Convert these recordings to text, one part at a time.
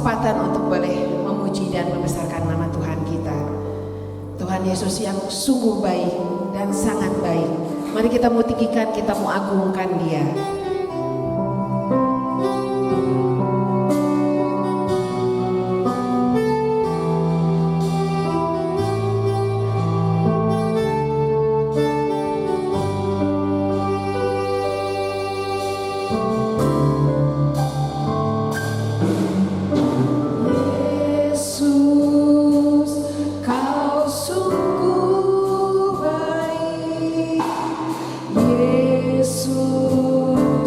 kesempatan untuk boleh memuji dan membesarkan nama Tuhan kita. Tuhan Yesus yang sungguh baik dan sangat baik. Mari kita mau tinggikan, kita mau agungkan Dia. Yesus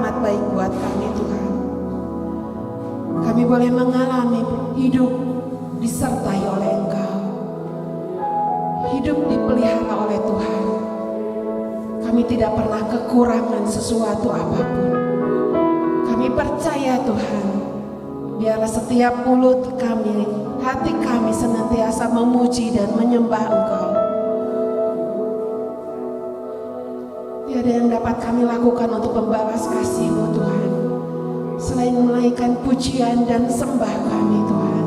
amat baik buat kami Tuhan. Kami boleh mengalami hidup disertai oleh Engkau, hidup dipelihara oleh Tuhan. Kami tidak pernah kekurangan sesuatu apapun. Kami percaya Tuhan, biarlah setiap mulut kami, hati kami senantiasa memuji dan menyembah Engkau. Tiada yang dapat kami lakukan untuk membalas kasih-Mu Tuhan, selain menaikkan pujian dan sembah kami Tuhan.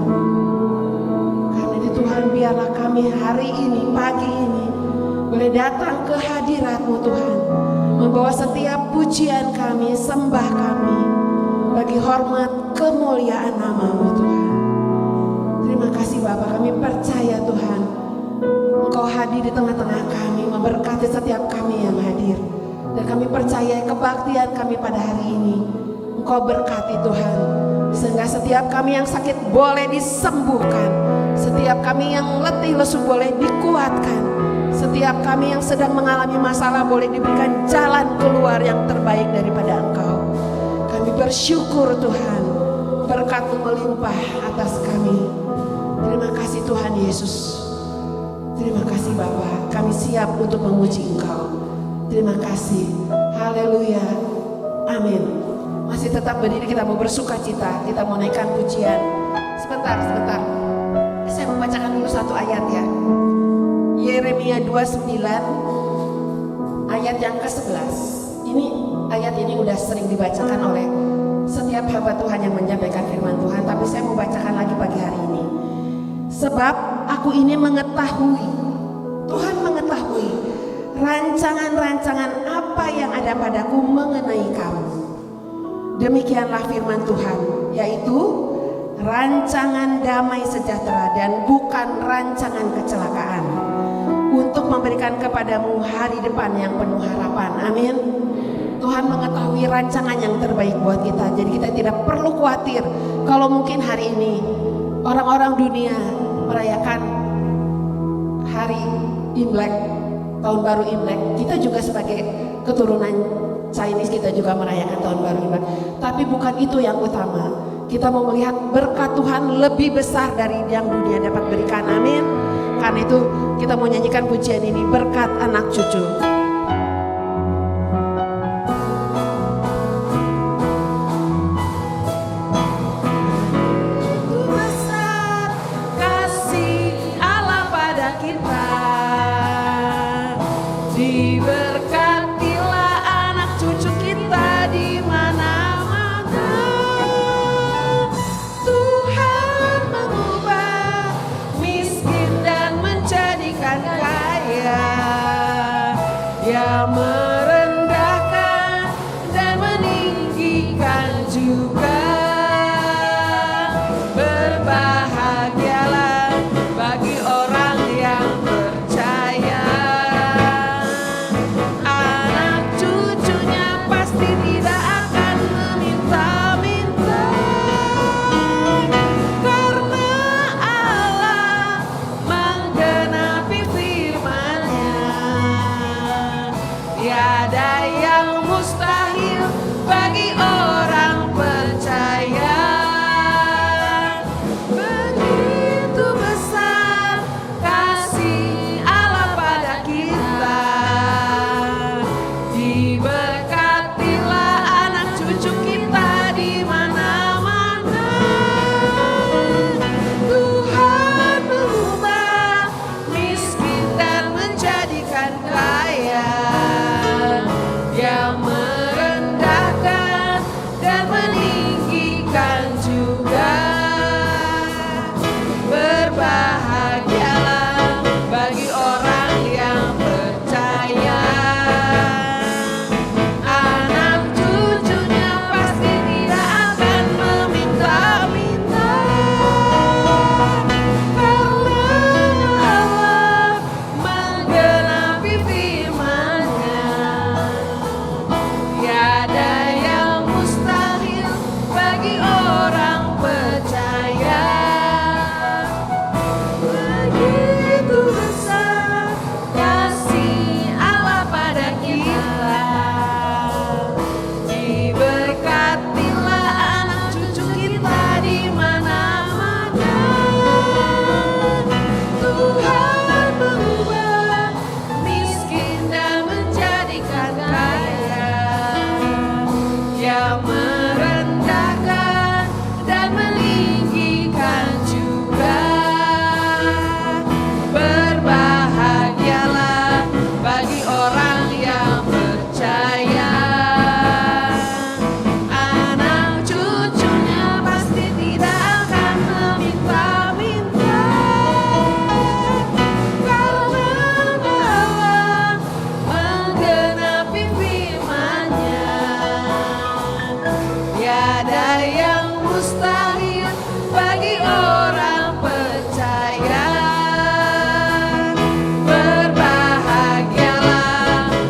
Karena itu Tuhan, biarlah kami hari ini, pagi ini, boleh datang ke hadirat-Mu Tuhan, membawa setiap pujian kami, sembah kami, bagi hormat kemuliaan nama-Mu Tuhan. Terima kasih Bapa, kami percaya Tuhan, Engkau hadir di tengah-tengah kami, memberkati setiap kami yang hadir. Dan kami percaya kebaktian kami pada hari ini Engkau berkati Tuhan, sehingga setiap kami yang sakit boleh disembuhkan, setiap kami yang letih lesu boleh dikuatkan, setiap kami yang sedang mengalami masalah boleh diberikan jalan keluar yang terbaik daripada Engkau. Kami bersyukur Tuhan, berkat-Mu melimpah atas kami. Terima kasih Tuhan Yesus. Terima kasih Bapa, kami siap untuk memuji Engkau. Terima kasih. Haleluya. Amin. Masih tetap berdiri, kita mau bersuka cita, kita mau naikkan pujian. Sebentar. Saya membacakan dulu satu ayat ya. Yeremia 29 ayat yang ke-11. Ayat ini udah sering dibacakan oleh setiap hamba Tuhan yang menyampaikan firman Tuhan, tapi saya mau bacakan lagi pagi hari ini. Sebab aku ini mengetahui, Tuhan mengetahui rancangan-rancangan apa yang ada padaku mengenai kamu. Demikianlah firman Tuhan, yaitu rancangan damai sejahtera dan bukan rancangan kecelakaan, untuk memberikan kepadamu hari depan yang penuh harapan. Amin. Tuhan mengetahui rancangan yang terbaik buat kita, jadi kita tidak perlu khawatir kalau mungkin hari ini orang-orang dunia merayakan hari Imlek, tahun baru Imlek. Kita juga sebagai keturunan Chinese, kita juga merayakan tahun baru Imlek. Tapi bukan itu yang utama. Kita mau melihat berkat Tuhan lebih besar dari yang dunia dapat berikan. Amin. Karena itu kita mau nyanyikan pujian ini, berkat anak cucu. Tiada yang mustahil bagi orang percaya. Berbahagialah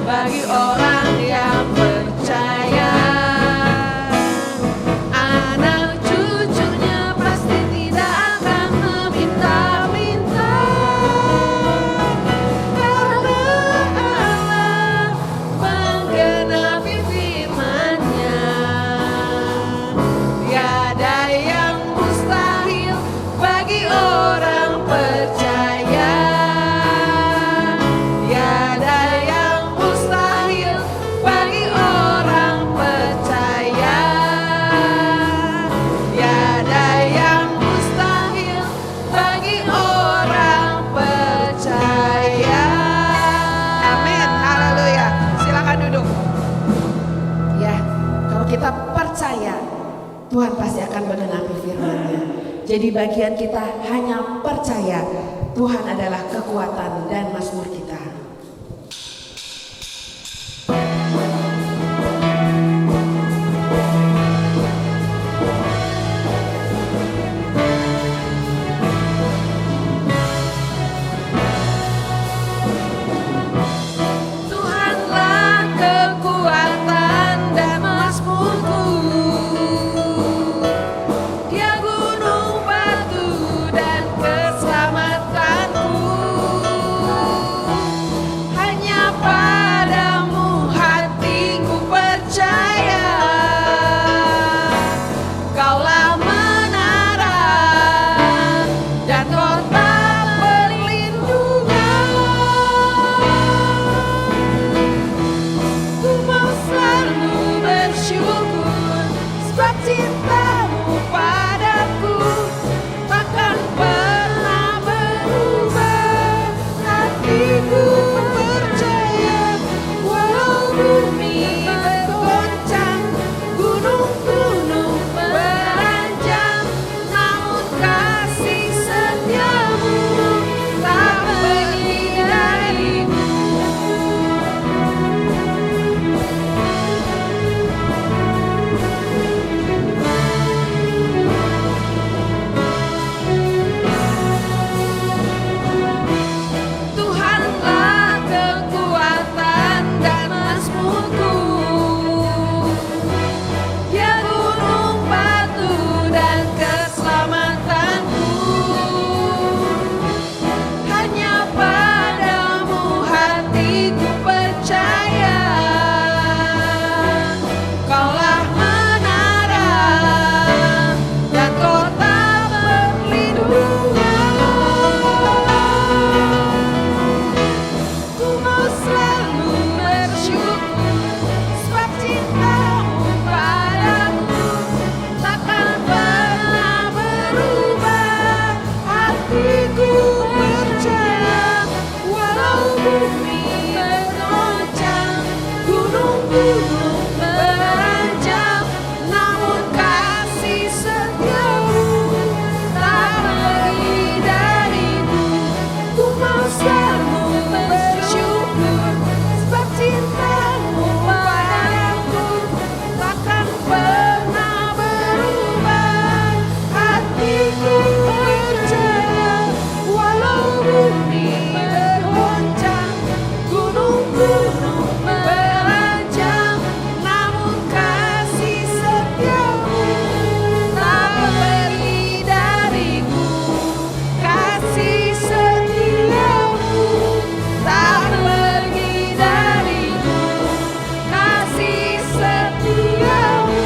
bagi orang yang percaya. Anak cucunya pasti tidak akan meminta-minta, karena Allah menggenapi firman-Nya. Tiada yang mustahil bagi orang percaya. Tiada yang mustahil bagi orang percaya. Tiada yang mustahil bagi orang percaya. Amin, haleluya. Silakan duduk. Ya, kalau kita percaya, Tuhan pasti akan menggenapi firman-Nya. Jadi bagian kita hanya percaya Tuhan adalah kekuatan dan mazmur kita. Tuhanlah kekuatan dan mazmurku. Dia gunung batu dan keselamatanku. Hanya padamu hatiku percaya. Kaulah menara dan kota perlindungan. Ku mau selalu bersyukur sebab cintamu padaku takkan pernah berubah. Hatiku percaya walau bumi bergoncang, gunung-gunung beranjak, namun kasih setiamu tak pergi dariku. Tuhanlah kekuatan dan mazmurku. Dia gunung batu dan keselamatanku. Hanya padamu hatiku percaya. Kaulah menara dan kota perlindungan. Ku mau selalu bersyukur sebab cintamu padaku takkan pernah berubah. Hatiku percaya walau bumi bergoncang, gunung-gunung beranjak, namun kasih setiamu tak pergi dariku. Ku mau selalu bersyukur sebab cintamu padaku takkan pernah berubah. Hatiku percaya walau bumi bergoncang, gunung-gunung beranjak, namun kasih setiamu tak pergi dariku. Kasih setiamu tak pergi dariku. Kasih setiamu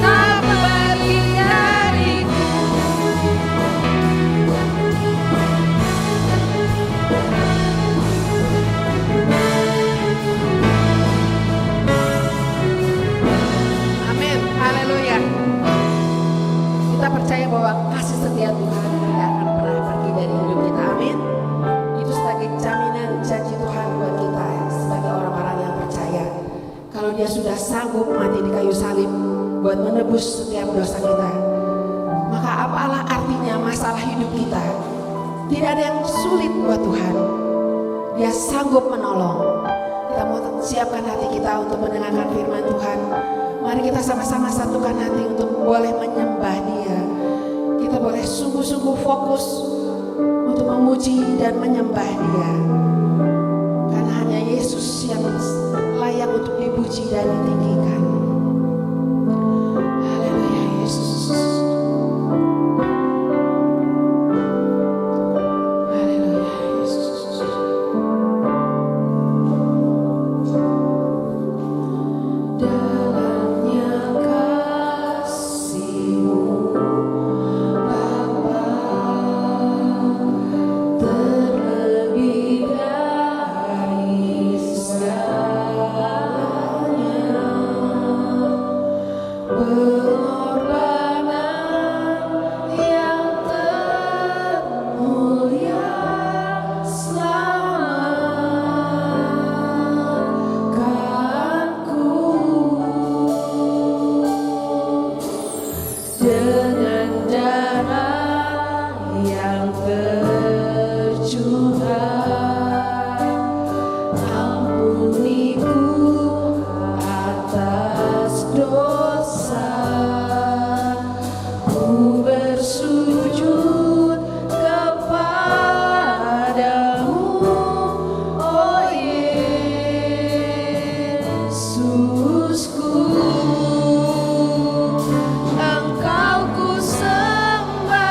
tak pergi dariku. Amin, haleluya. Kita percaya bahwa kasih setia Tuhan tidak akan pernah pergi dari hidup kita. Amin. Itu sebagai jaminan janji Tuhan buat kita sebagai orang-orang yang percaya. Kalau Dia sudah sanggup mati di kayu salib buat menebus setiap dosa kita, maka apalah artinya masalah hidup kita? Tidak ada yang sulit buat Tuhan. Dia sanggup menolong. Kita mau siapkan hati kita untuk mendengarkan firman Tuhan. Mari kita sama-sama satukan hati untuk boleh menyembah Dia. Kita boleh sungguh-sungguh fokus untuk memuji dan menyembah Dia. Karena hanya Yesus yang layak untuk dipuji dan ditinggikan. Haleluya Yesus. Haleluya Yesus. Dalamnya kasih-Mu Bapa, terlebih dari segalanya, pengorbanan yang termulia selamatkanku. Dengan darah yang tercurah, ampuniku atas dosa. Ku bersujud kepadamu, oh Yesusku. Engkau ku sembah,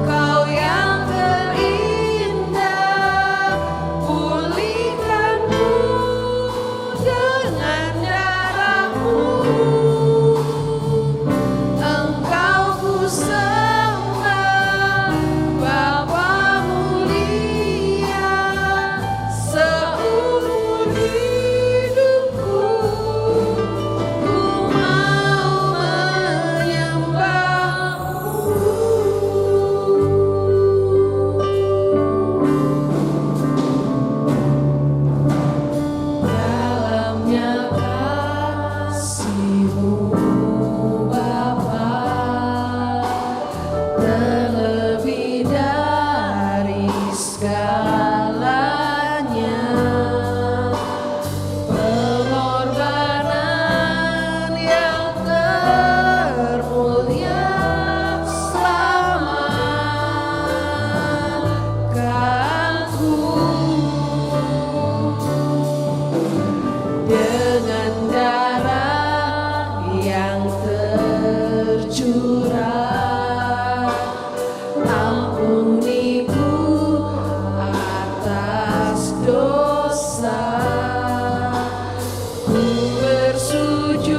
Kau yang terindah. Pulihkanku dengan darah-Mu. Engkau ku sembah, Bapa mulia. Seumur hidupku ku mau menyembah-Mu. Dalamnya kasih-Mu Bapa, terlebih dari segalanya, pengorbanan yang termulia selamatkanku. Dengan darah yang tercurah, ampuniku atas dosa. Ku bersujud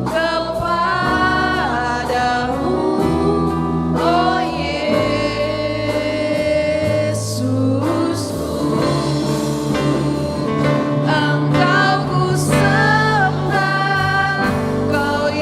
kepadamu, oh Yesusku. Engkau ku sembah, Kau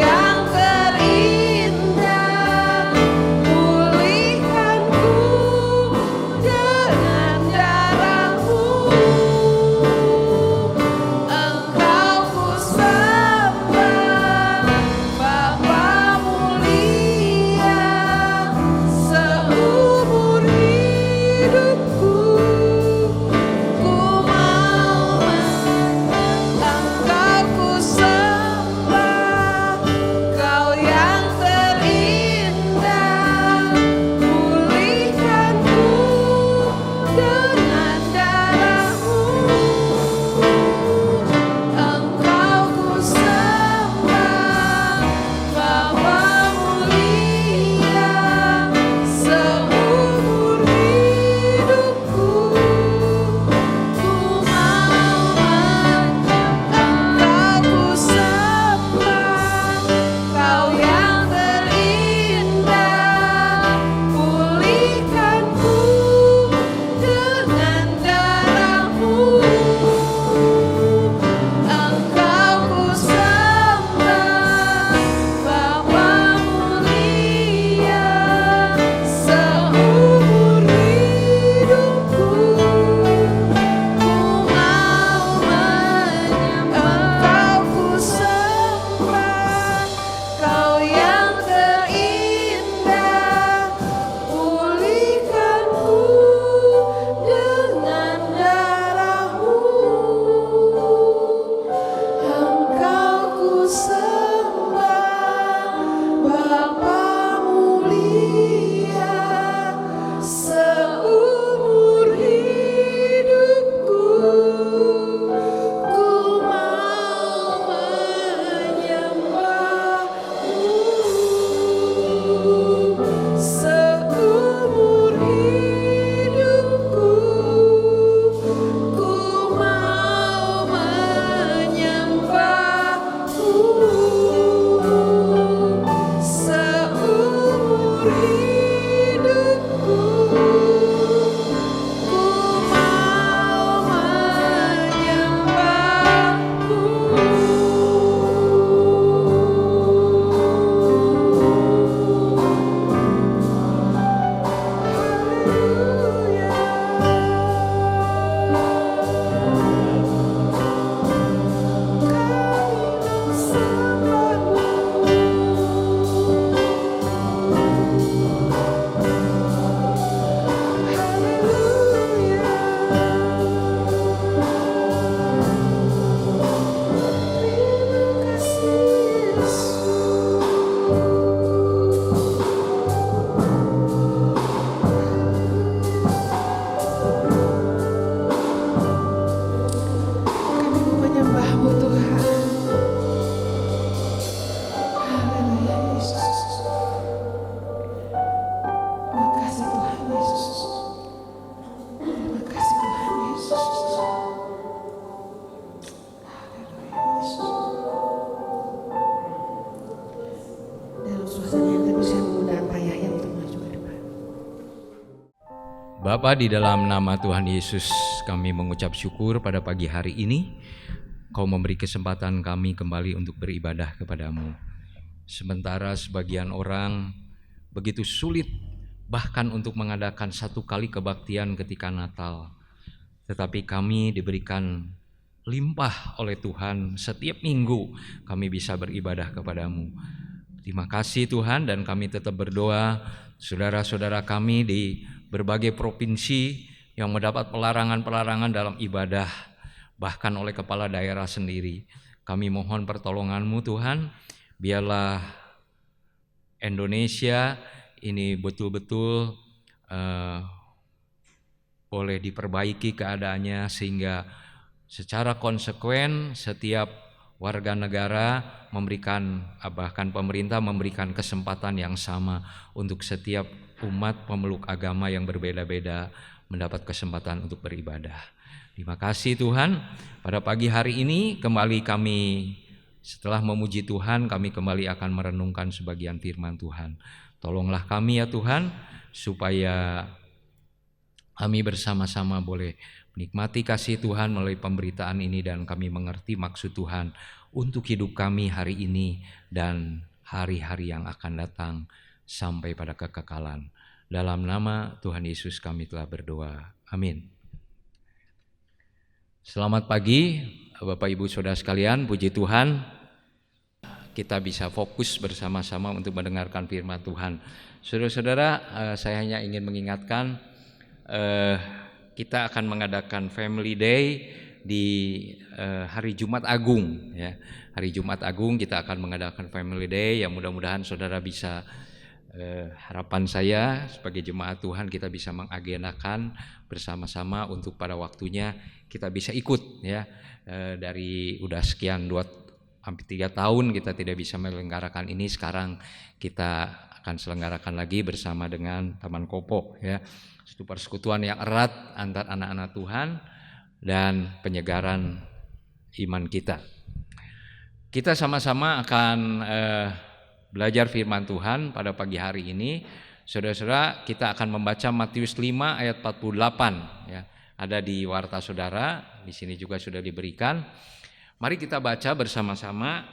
Bapa, di dalam nama Tuhan Yesus kami mengucap syukur pada pagi hari ini Kau memberi kesempatan kami kembali untuk beribadah kepadamu. Sementara sebagian orang begitu sulit bahkan untuk mengadakan satu kali kebaktian ketika Natal, tetapi kami diberikan limpah oleh Tuhan, setiap minggu kami bisa beribadah kepadamu. Terima kasih Tuhan, dan kami tetap berdoa saudara-saudara kami di berbagai provinsi yang mendapat pelarangan-pelarangan dalam ibadah, bahkan oleh kepala daerah sendiri. Kami mohon pertolongan-Mu Tuhan, biarlah Indonesia ini betul-betul boleh diperbaiki keadaannya, sehingga secara konsekuen setiap warga negara memberikan, bahkan pemerintah memberikan kesempatan yang sama untuk setiap umat pemeluk agama yang berbeda-beda mendapat kesempatan untuk beribadah. Terima kasih Tuhan, pada pagi hari ini kembali kami setelah memuji Tuhan, kami kembali akan merenungkan sebagian firman Tuhan. Tolonglah kami ya Tuhan, supaya kami bersama-sama boleh menikmati kasih Tuhan melalui pemberitaan ini, dan kami mengerti maksud Tuhan untuk hidup kami hari ini dan hari-hari yang akan datang sampai pada kekekalan. Dalam nama Tuhan Yesus kami telah berdoa. Amin. Selamat pagi Bapak Ibu Saudara sekalian, puji Tuhan kita bisa fokus bersama-sama untuk mendengarkan firman Tuhan. Saudara-saudara, saya hanya ingin mengingatkan kita akan mengadakan Family Day di hari Jumat Agung ya. Hari Jumat Agung kita akan mengadakan Family Day, yang mudah-mudahan saudara bisa, harapan saya sebagai jemaat Tuhan, kita bisa mengagendakan bersama-sama untuk pada waktunya kita bisa ikut ya. Dari udah sekian hampir 3 tahun kita tidak bisa menyelenggarakan ini, sekarang kita akan selenggarakan lagi bersama dengan Taman Kopo ya. Itu persekutuan yang erat antar anak-anak Tuhan dan penyegaran iman kita. Kita sama-sama akan belajar firman Tuhan pada pagi hari ini. Saudara-saudara, kita akan membaca Matius 5 ayat 48 ya. Ada di warta saudara, di sini juga sudah diberikan. Mari kita baca bersama-sama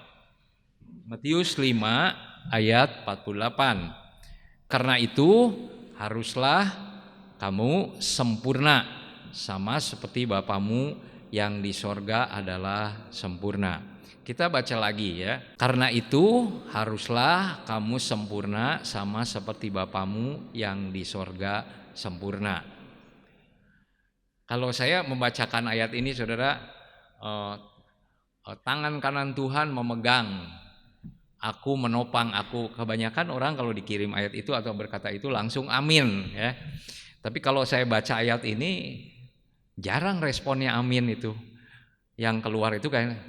Matius 5 ayat 48. Karena itu haruslah kamu sempurna, sama seperti Bapamu yang di sorga adalah sempurna. Kita baca lagi ya. Karena itu haruslah kamu sempurna, sama seperti Bapamu yang di sorga sempurna. Kalau saya membacakan ayat ini saudara, tangan kanan Tuhan memegang aku, menopang aku. Kebanyakan orang kalau dikirim ayat itu atau berkata itu langsung amin ya. Tapi kalau saya baca ayat ini jarang responnya amin itu. Yang keluar itu kayak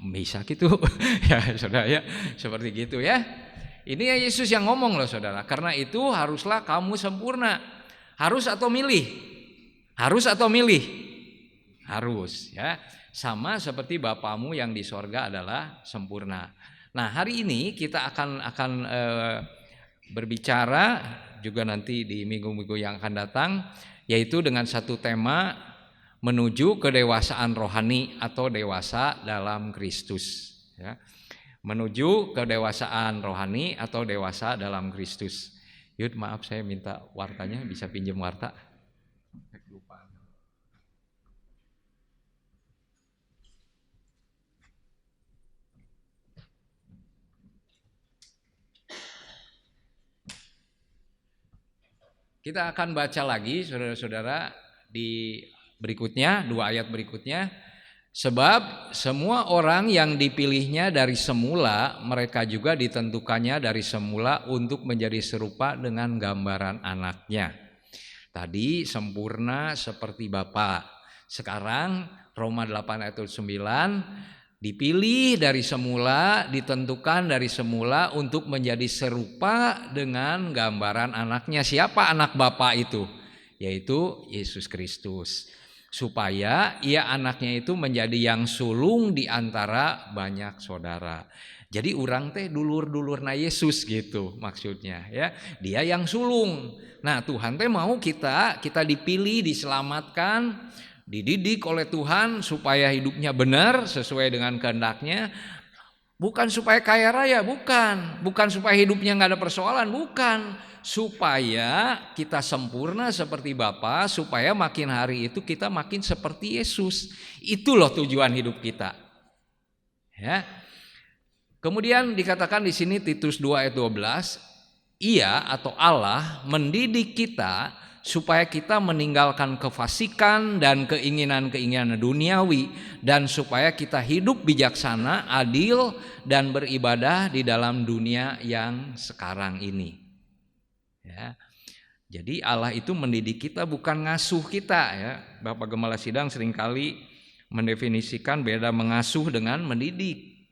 bisa gitu ya saudara ya, seperti gitu ya. Ini ya Yesus yang ngomong loh saudara. Karena itu haruslah kamu sempurna. Harus atau milih? Harus atau milih? Harus ya. Sama seperti Bapamu yang di sorga adalah sempurna. Nah, hari ini kita akan berbicara juga nanti di minggu-minggu yang akan datang, yaitu dengan satu tema menuju kedewasaan rohani atau dewasa dalam Kristus ya. Menuju kedewasaan rohani atau dewasa dalam Kristus. Yud, maaf saya minta wartanya, bisa pinjam warta? Kita akan baca lagi saudara-saudara di berikutnya, 2 ayat berikutnya. Sebab semua orang yang dipilihnya dari semula, mereka juga ditentukannya dari semula untuk menjadi serupa dengan gambaran anaknya. Tadi sempurna seperti Bapa. Sekarang Roma 8 ayat 9, dipilih dari semula, ditentukan dari semula untuk menjadi serupa dengan gambaran anaknya. Siapa anak Bapa itu? Yaitu Yesus Kristus. supaya ia anaknya itu menjadi yang sulung di antara banyak saudara. Jadi urang teh dulur-dulurna Yesus gitu maksudnya ya. Dia yang sulung. Nah, Tuhan teh mau kita dipilih, diselamatkan, dididik oleh Tuhan supaya hidupnya benar sesuai dengan kehendaknya. Bukan supaya kaya raya, bukan supaya hidupnya nggak ada persoalan, bukan, supaya kita sempurna seperti Bapa, supaya makin hari itu kita makin seperti Yesus. Itu loh tujuan hidup kita. Ya. Kemudian dikatakan di sini Titus 2 ayat 12, Ia atau Allah mendidik kita supaya kita meninggalkan kefasikan dan keinginan-keinginan duniawi, dan supaya kita hidup bijaksana, adil, dan beribadah di dalam dunia yang sekarang ini. Ya. Jadi Allah itu mendidik kita, bukan ngasuh kita ya. Bapak Gembala Sidang seringkali mendefinisikan beda mengasuh dengan mendidik.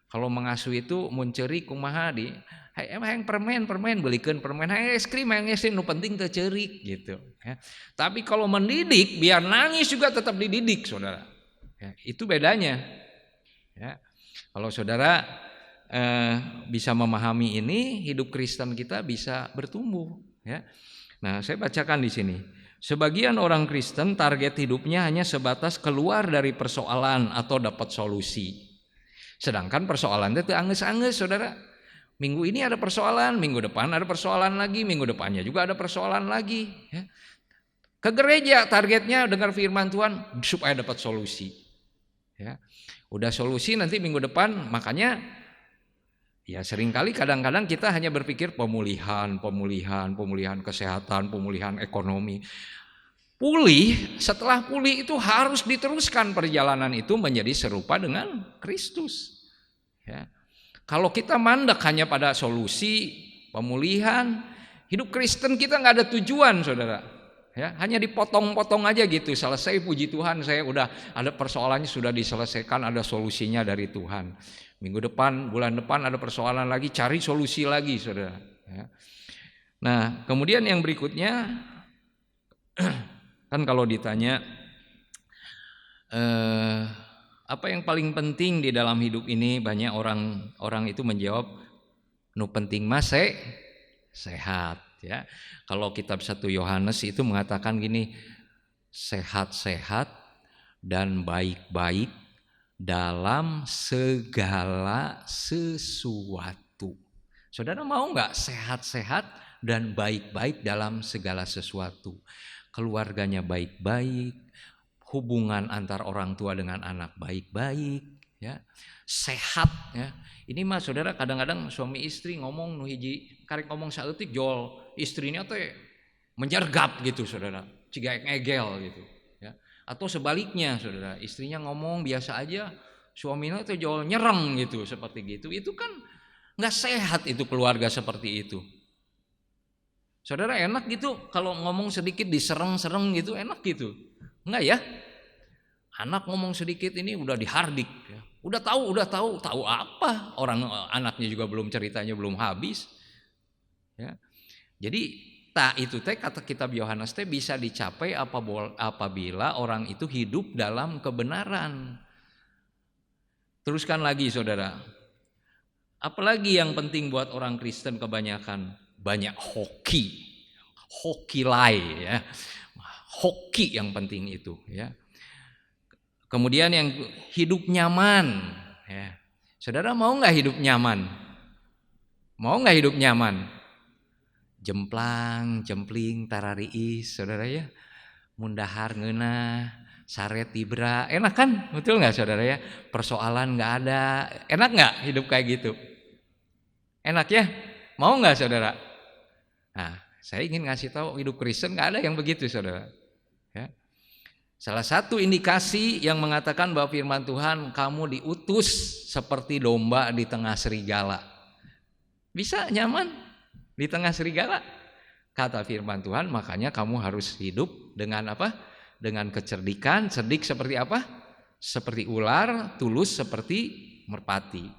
Kalau mengasuh itu menceri kumaha di hayang permen belikan permen, hayang es krim nu penting teu ceurik gitu ya. Tapi kalau mendidik biar nangis juga tetap dididik saudara ya, itu bedanya ya. Kalau saudara bisa memahami ini, hidup Kristen kita bisa bertumbuh ya. Nah, saya bacakan di sini. Sebagian orang Kristen target hidupnya hanya sebatas keluar dari persoalan atau dapat solusi. Sedangkan persoalan itu anges-anges saudara. Minggu ini ada persoalan, minggu depan ada persoalan lagi, minggu depannya juga ada persoalan lagi ya. Ke gereja targetnya dengar firman Tuhan supaya dapat solusi ya. Udah solusi nanti minggu depan, makanya ya seringkali kadang-kadang kita hanya berpikir pemulihan kesehatan, pemulihan ekonomi. Pulih, setelah pulih itu harus diteruskan perjalanan itu menjadi serupa dengan Kristus ya. Kalau kita mandek hanya pada solusi pemulihan, hidup Kristen kita nggak ada tujuan saudara ya, hanya dipotong-potong aja gitu. Selesai, puji Tuhan, saya udah ada persoalannya sudah diselesaikan, ada solusinya dari Tuhan. Minggu depan, bulan depan ada persoalan lagi, cari solusi lagi saudara ya. Nah kemudian yang berikutnya kan kalau ditanya apa yang paling penting di dalam hidup ini, banyak orang itu menjawab nu penting mah sehat ya. Kalau kitab 1 Yohanes itu mengatakan gini, sehat-sehat dan baik-baik dalam segala sesuatu. Saudara mau nggak sehat-sehat dan baik-baik dalam segala sesuatu? Keluarganya baik-baik, hubungan antar orang tua dengan anak baik-baik ya, sehat ya. Ini mah saudara kadang-kadang suami istri ngomong nu hiji karek ngomong saeutik jol istrinya teh menjergap gitu saudara, ciga ngegel gitu ya. Atau sebaliknya saudara, istrinya ngomong biasa aja, suaminya teh jol nyereng gitu, seperti gitu. Itu kan enggak sehat itu keluarga seperti itu. Saudara enak gitu kalau ngomong sedikit disereng-sereng gitu, enak gitu. Enggak ya? Anak ngomong sedikit ini udah dihardik ya. Udah tahu apa? Orang anaknya juga belum, ceritanya belum habis. Ya. Jadi itu teh kata kitab Yohanes teh bisa dicapai apabila orang itu hidup dalam kebenaran. Teruskan lagi saudara. Apalagi yang penting buat orang Kristen kebanyakan? Banyak hoki lai ya. Hoki yang penting itu ya. Kemudian yang hidup nyaman ya. Saudara mau nggak hidup nyaman? Mau nggak hidup nyaman? Jemplang, jempling, tarariis saudara ya. Mundahar ngeunah, saret tibra, enak kan? Betul nggak saudara ya? Persoalan nggak ada, enak nggak hidup kayak gitu? Enak ya? Mau nggak saudara? Nah, saya ingin ngasih tahu hidup Kristen nggak ada yang begitu saudara. Ya. Salah satu indikasi yang mengatakan bahwa firman Tuhan, kamu diutus seperti domba di tengah serigala. Bisa nyaman di tengah serigala? Kata firman Tuhan, makanya kamu harus hidup dengan apa? Dengan kecerdikan. Cerdik seperti apa? Seperti ular, tulus seperti merpati.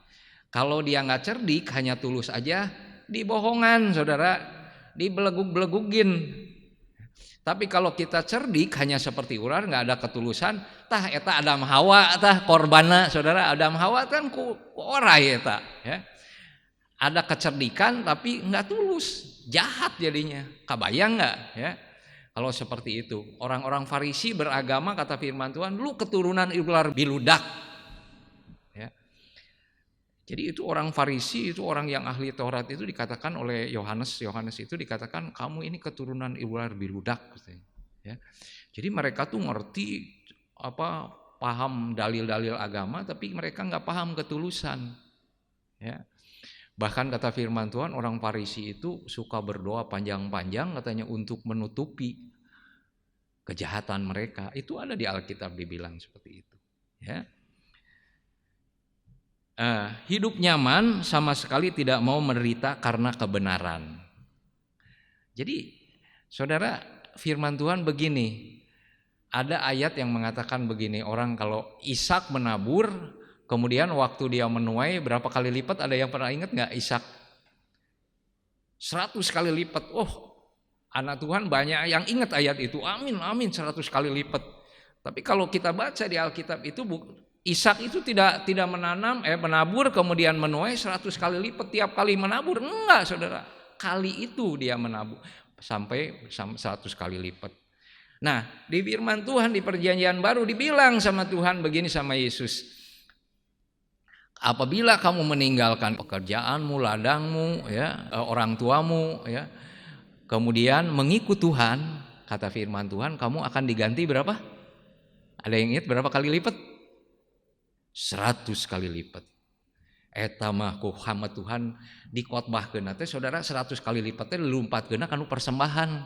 Kalau dia nggak cerdik, hanya tulus aja, dibohongan saudara, dibelegug-belegugin. Tapi kalau kita cerdik hanya seperti ular, nggak ada ketulusan, tah eta Adam Hawa tah korbana, saudara. Adam Hawa kan ku orai eta, ya. Ada kecerdikan tapi nggak tulus, jahat jadinya. Kabayang nggak, ya? Kalau seperti itu, orang-orang Farisi beragama kata firman Tuhan, lu keturunan ular biludak, ya. Jadi itu orang Farisi, itu orang yang ahli Taurat itu dikatakan oleh Yohanes itu dikatakan kamu ini keturunan ular biludak, ya. Jadi mereka tuh ngerti paham dalil-dalil agama, tapi mereka nggak paham ketulusan, ya. Bahkan kata firman Tuhan orang Farisi itu suka berdoa panjang-panjang katanya untuk menutupi kejahatan mereka. Itu ada di Alkitab dibilang seperti itu, ya. Hidup nyaman sama sekali tidak mau menderita karena kebenaran. Jadi saudara, firman Tuhan begini, ada ayat yang mengatakan begini, orang kalau Ishak menabur, kemudian waktu dia menuai berapa kali lipat, ada yang pernah ingat gak Ishak? 100 kali lipat. Oh, anak Tuhan banyak yang ingat ayat itu, amin, 100 kali lipat. Tapi kalau kita baca di Alkitab itu Ishak itu tidak menabur kemudian menuai 100 kali lipat tiap kali menabur, enggak saudara. Kali itu dia menabur sampai 100 kali lipat. Nah, di firman Tuhan di perjanjian baru dibilang sama Tuhan begini sama Yesus. Apabila kamu meninggalkan pekerjaanmu, ladangmu, ya, orang tuamu, ya, kemudian mengikut Tuhan, kata firman Tuhan, kamu akan diganti berapa? Ada yang ingat berapa kali lipat? 100 kali lipat. Eta mah ku hama Tuhan dikotbahkeun teh saudara 100 kali lipat teh dilumpatkeun kanu persembahan.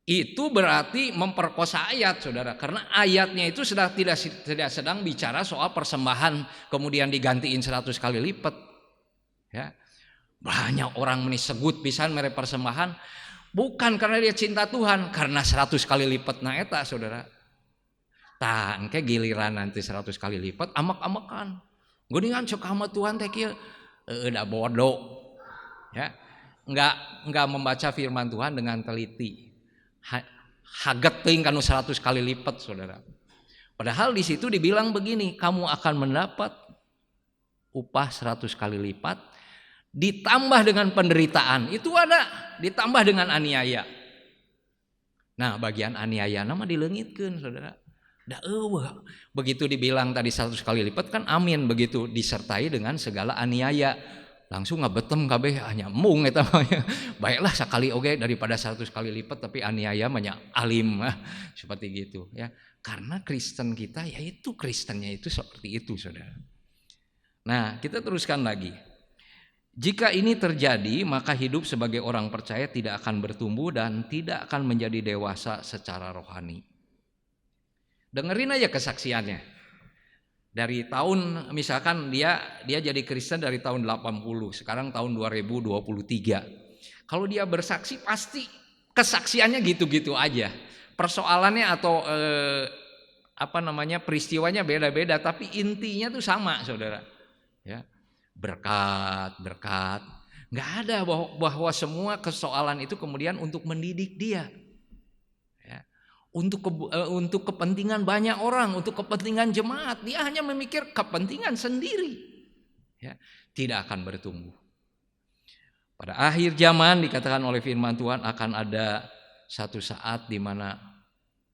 Itu berarti memperkosa ayat saudara, karena ayatnya itu tidak sedang bicara soal persembahan kemudian digantiin 100 kali lipat, ya. Banyak orang menisegut pisan mere persembahan bukan karena dia cinta Tuhan, karena 100 kali lipat na eta saudara. Tah engke giliran nanti 100 kali lipat amak-amakan. Geuningan sok hama Tuhan teh kieu da bodoh. Ya. Enggak membaca firman Tuhan dengan teliti. Haget teuing kanu 100 kali lipat saudara. Padahal di situ dibilang begini, kamu akan mendapat upah 100 kali lipat ditambah dengan penderitaan. Itu ada ditambah dengan aniaya. Nah, bagian aniaya nama dileungitkeun saudara. Da eueuh. Begitu dibilang tadi 100 kali lipat kan amin, begitu disertai dengan segala aniaya. Langsung ngabetem kabeh nyambung eta mah. Baiklah sakali oge daripada 100 kali lipat tapi aniaya mah alim seperti gitu ya. Karena Kristen kita yaitu Kristennya itu seperti itu saudara. Nah, kita teruskan lagi. Jika ini terjadi, maka hidup sebagai orang percaya tidak akan bertumbuh dan tidak akan menjadi dewasa secara rohani. Dengerin aja kesaksiannya. Dari tahun misalkan dia jadi Kristen dari tahun 80, sekarang tahun 2023. Kalau dia bersaksi pasti kesaksiannya gitu-gitu aja. Persoalannya atau peristiwanya beda-beda, tapi intinya tuh sama, saudara. Ya. Berkat. Nggak ada bahwa semua persoalan itu kemudian untuk mendidik dia. Untuk kepentingan banyak orang, untuk kepentingan jemaat, dia hanya memikir kepentingan sendiri, ya, tidak akan bertumbuh. Pada akhir zaman dikatakan oleh firman Tuhan akan ada satu saat di mana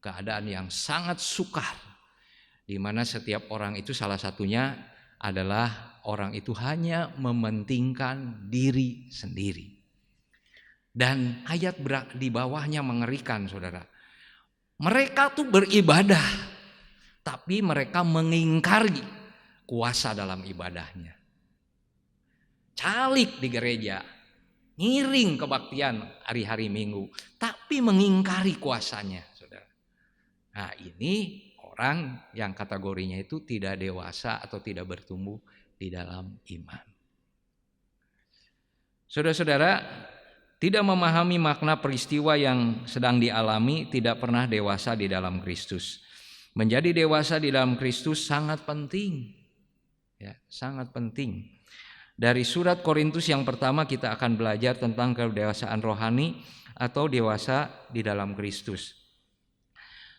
keadaan yang sangat sukar, di mana setiap orang itu salah satunya adalah orang itu hanya mementingkan diri sendiri. Dan ayat di bawahnya mengerikan, saudara. Mereka tuh beribadah, tapi mereka mengingkari kuasa dalam ibadahnya. Calik di gereja, ngiring kebaktian hari-hari Minggu, tapi mengingkari kuasanya, saudara. Nah, ini orang yang kategorinya itu tidak dewasa atau tidak bertumbuh di dalam iman. Saudara-saudara, tidak memahami makna peristiwa yang sedang dialami, tidak pernah dewasa di dalam Kristus. Menjadi dewasa di dalam Kristus sangat penting, ya, sangat penting. Dari surat Korintus yang pertama kita akan belajar tentang kedewasaan rohani atau dewasa di dalam Kristus.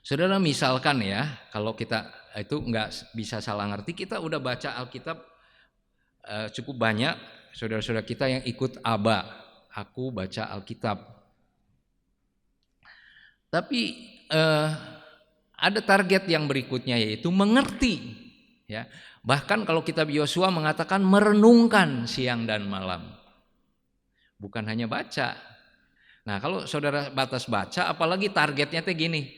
Saudara, misalkan ya, kalau kita itu nggak bisa salah ngerti, kita udah baca Alkitab cukup banyak, saudara-saudara kita yang ikut ABA, aku baca Alkitab. Tapi ada target yang berikutnya, yaitu mengerti. Ya, bahkan kalau kitab Yosua mengatakan merenungkan siang dan malam, bukan hanya baca. Nah, kalau saudara batas baca, apalagi targetnya teh gini,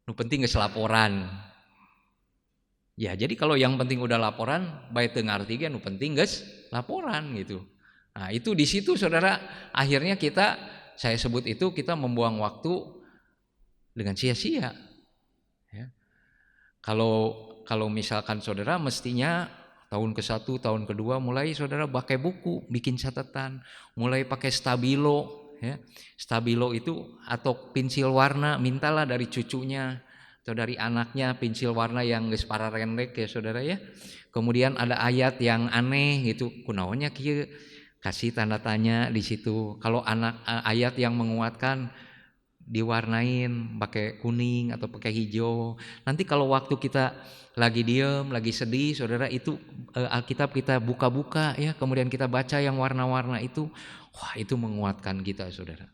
nu penting geus laporan. Ya, jadi kalau yang penting udah laporan, bae teu ngarti ge nu penting geus laporan gitu. Nah, itu di situ saudara, akhirnya saya sebut itu kita membuang waktu dengan sia-sia. Ya. Kalau misalkan saudara mestinya tahun ke-1, tahun ke-2 mulai saudara pakai buku, bikin catatan, mulai pakai stabilo, ya. Stabilo itu atau pensil warna, mintalah dari cucunya atau dari anaknya pensil warna yang geus pararendek ya saudara ya. Kemudian ada ayat yang aneh gitu, kunaonnya kieu, kasih tanda tanya di situ. Kalau ayat yang menguatkan diwarnain pakai kuning atau pakai hijau. Nanti kalau waktu kita lagi diem, lagi sedih, saudara, itu Alkitab kita buka-buka ya, kemudian kita baca yang warna-warna itu, wah itu menguatkan kita, saudara.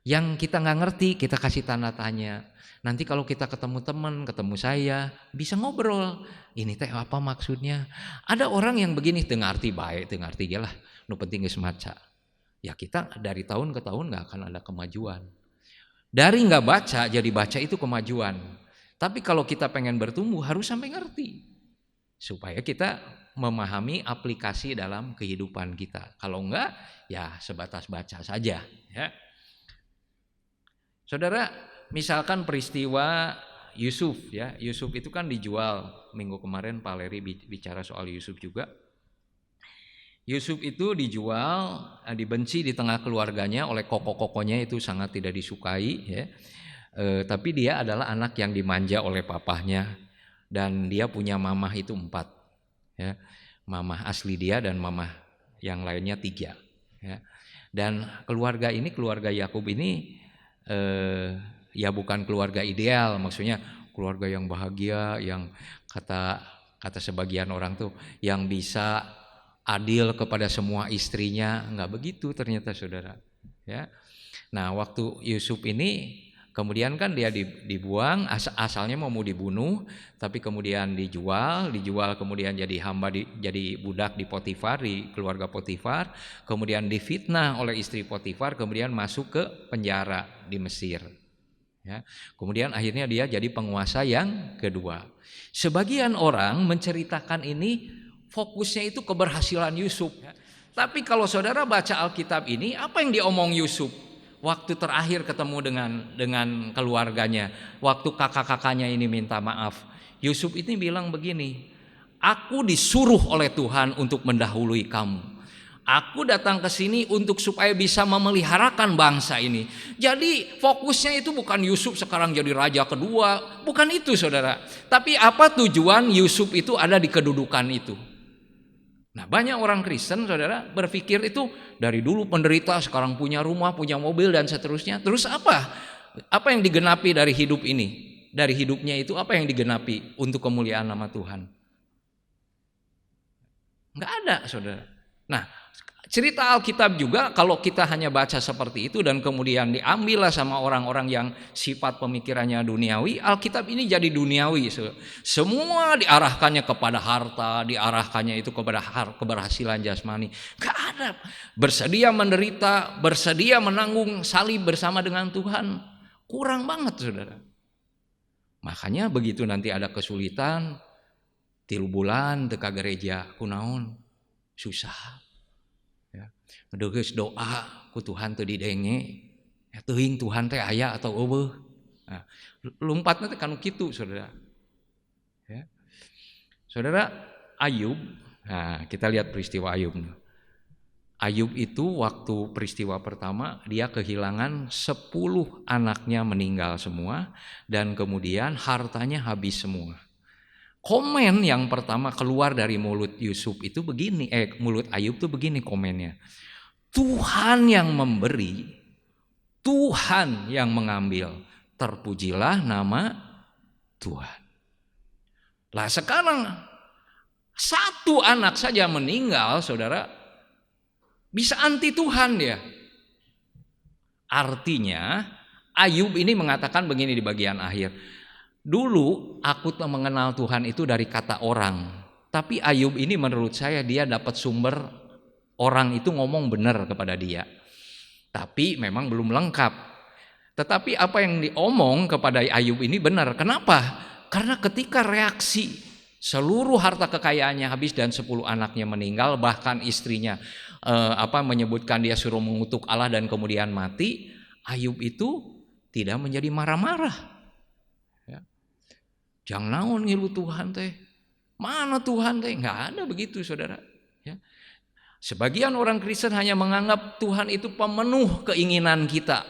Yang kita nggak ngerti kita kasih tanda tanya. Nanti kalau kita ketemu teman, ketemu saya, bisa ngobrol. Ini teh apa maksudnya? Ada orang yang begini, teu ngarti bae, teu ngarti ge lah. Nu penting geus maca. Ya kita dari tahun ke tahun nggak akan ada kemajuan. Dari nggak baca jadi baca itu kemajuan. Tapi kalau kita pengen bertumbuh harus sampai ngerti. Supaya kita memahami aplikasi dalam kehidupan kita. Kalau enggak ya sebatas baca saja ya. Saudara, misalkan peristiwa Yusuf ya. Yusuf itu kan dijual. Minggu kemarin Pak Leri bicara soal Yusuf juga. Yusuf itu dijual, dibenci di tengah keluarganya oleh koko-kokonya, itu sangat tidak disukai ya. Tapi dia adalah anak yang dimanja oleh papahnya dan dia punya mamah itu 4 ya. Mamah asli dia dan mamah yang lainnya 3 ya. Dan keluarga Yakub ini ya bukan keluarga ideal, maksudnya keluarga yang bahagia, yang kata sebagian orang tuh yang bisa adil kepada semua istrinya. Enggak begitu ternyata saudara ya. Nah waktu Yusuf ini kemudian kan dia dibuang, asalnya mau dibunuh, tapi kemudian dijual kemudian jadi hamba, jadi budak di Potifar, di keluarga Potifar, kemudian difitnah oleh istri Potifar, kemudian masuk ke penjara di Mesir ya. Kemudian akhirnya dia jadi penguasa yang kedua. Sebagian orang menceritakan ini fokusnya itu keberhasilan Yusuf. Tapi kalau saudara baca Alkitab ini, apa yang diomong Yusuf waktu terakhir ketemu dengan keluarganya, waktu kakak-kakaknya ini minta maaf? Yusuf ini bilang begini, aku disuruh oleh Tuhan untuk mendahului kamu. Aku datang ke sini untuk supaya bisa memeliharakan bangsa ini. Jadi fokusnya itu bukan Yusuf sekarang jadi raja kedua, bukan itu saudara. Tapi apa tujuan Yusuf itu ada di kedudukan itu? Nah banyak orang Kristen saudara berpikir itu dari dulu penderita, sekarang punya rumah, punya mobil dan seterusnya. Terus apa? Apa yang digenapi dari hidup ini? Dari hidupnya itu apa yang digenapi untuk kemuliaan nama Tuhan? Enggak ada saudara. Nah cerita Alkitab juga kalau kita hanya baca seperti itu dan kemudian diambillah sama orang-orang yang sifat pemikirannya duniawi, Alkitab ini jadi duniawi. Semua diarahkannya kepada harta, diarahkannya itu kepada keberhasilan jasmani. Gak ada. Bersedia menderita, bersedia menanggung salib bersama dengan Tuhan. Kurang banget saudara. Makanya begitu nanti ada kesulitan, 3 bulan teka gereja, kunaon, susah. Geus doa ku Tuhan teu didenge, teuing Tuhan teh aya atau eueuh. Nah, lompatna teh kanu kitu saudara. Ya. Saudara, Ayub, nah kita lihat peristiwa Ayub. Ayub itu waktu peristiwa pertama dia kehilangan 10 anaknya meninggal semua dan kemudian hartanya habis semua. Komen yang pertama keluar dari mulut Yusuf itu begini, mulut Ayub itu begini komennya. Tuhan yang memberi, Tuhan yang mengambil, terpujilah nama Tuhan. Lah sekarang satu anak saja meninggal, saudara, bisa anti Tuhan dia. Artinya Ayub ini mengatakan begini di bagian akhir. Dulu aku mengenal Tuhan itu dari kata orang. Tapi Ayub ini menurut saya dia dapat sumber orang itu ngomong benar kepada dia. Tapi memang belum lengkap. Tetapi apa yang diomong kepada Ayub ini benar. Kenapa? Karena ketika reaksi seluruh harta kekayaannya habis dan 10 anaknya meninggal, bahkan istrinya menyebutkan dia suruh mengutuk Allah dan kemudian mati, Ayub itu tidak menjadi marah-marah. Ya. Jangan naon ngilu Tuhan teh. Mana Tuhan teh? Enggak ada begitu, saudara. Ya. Sebagian orang Kristen hanya menganggap Tuhan itu pemenuh keinginan kita.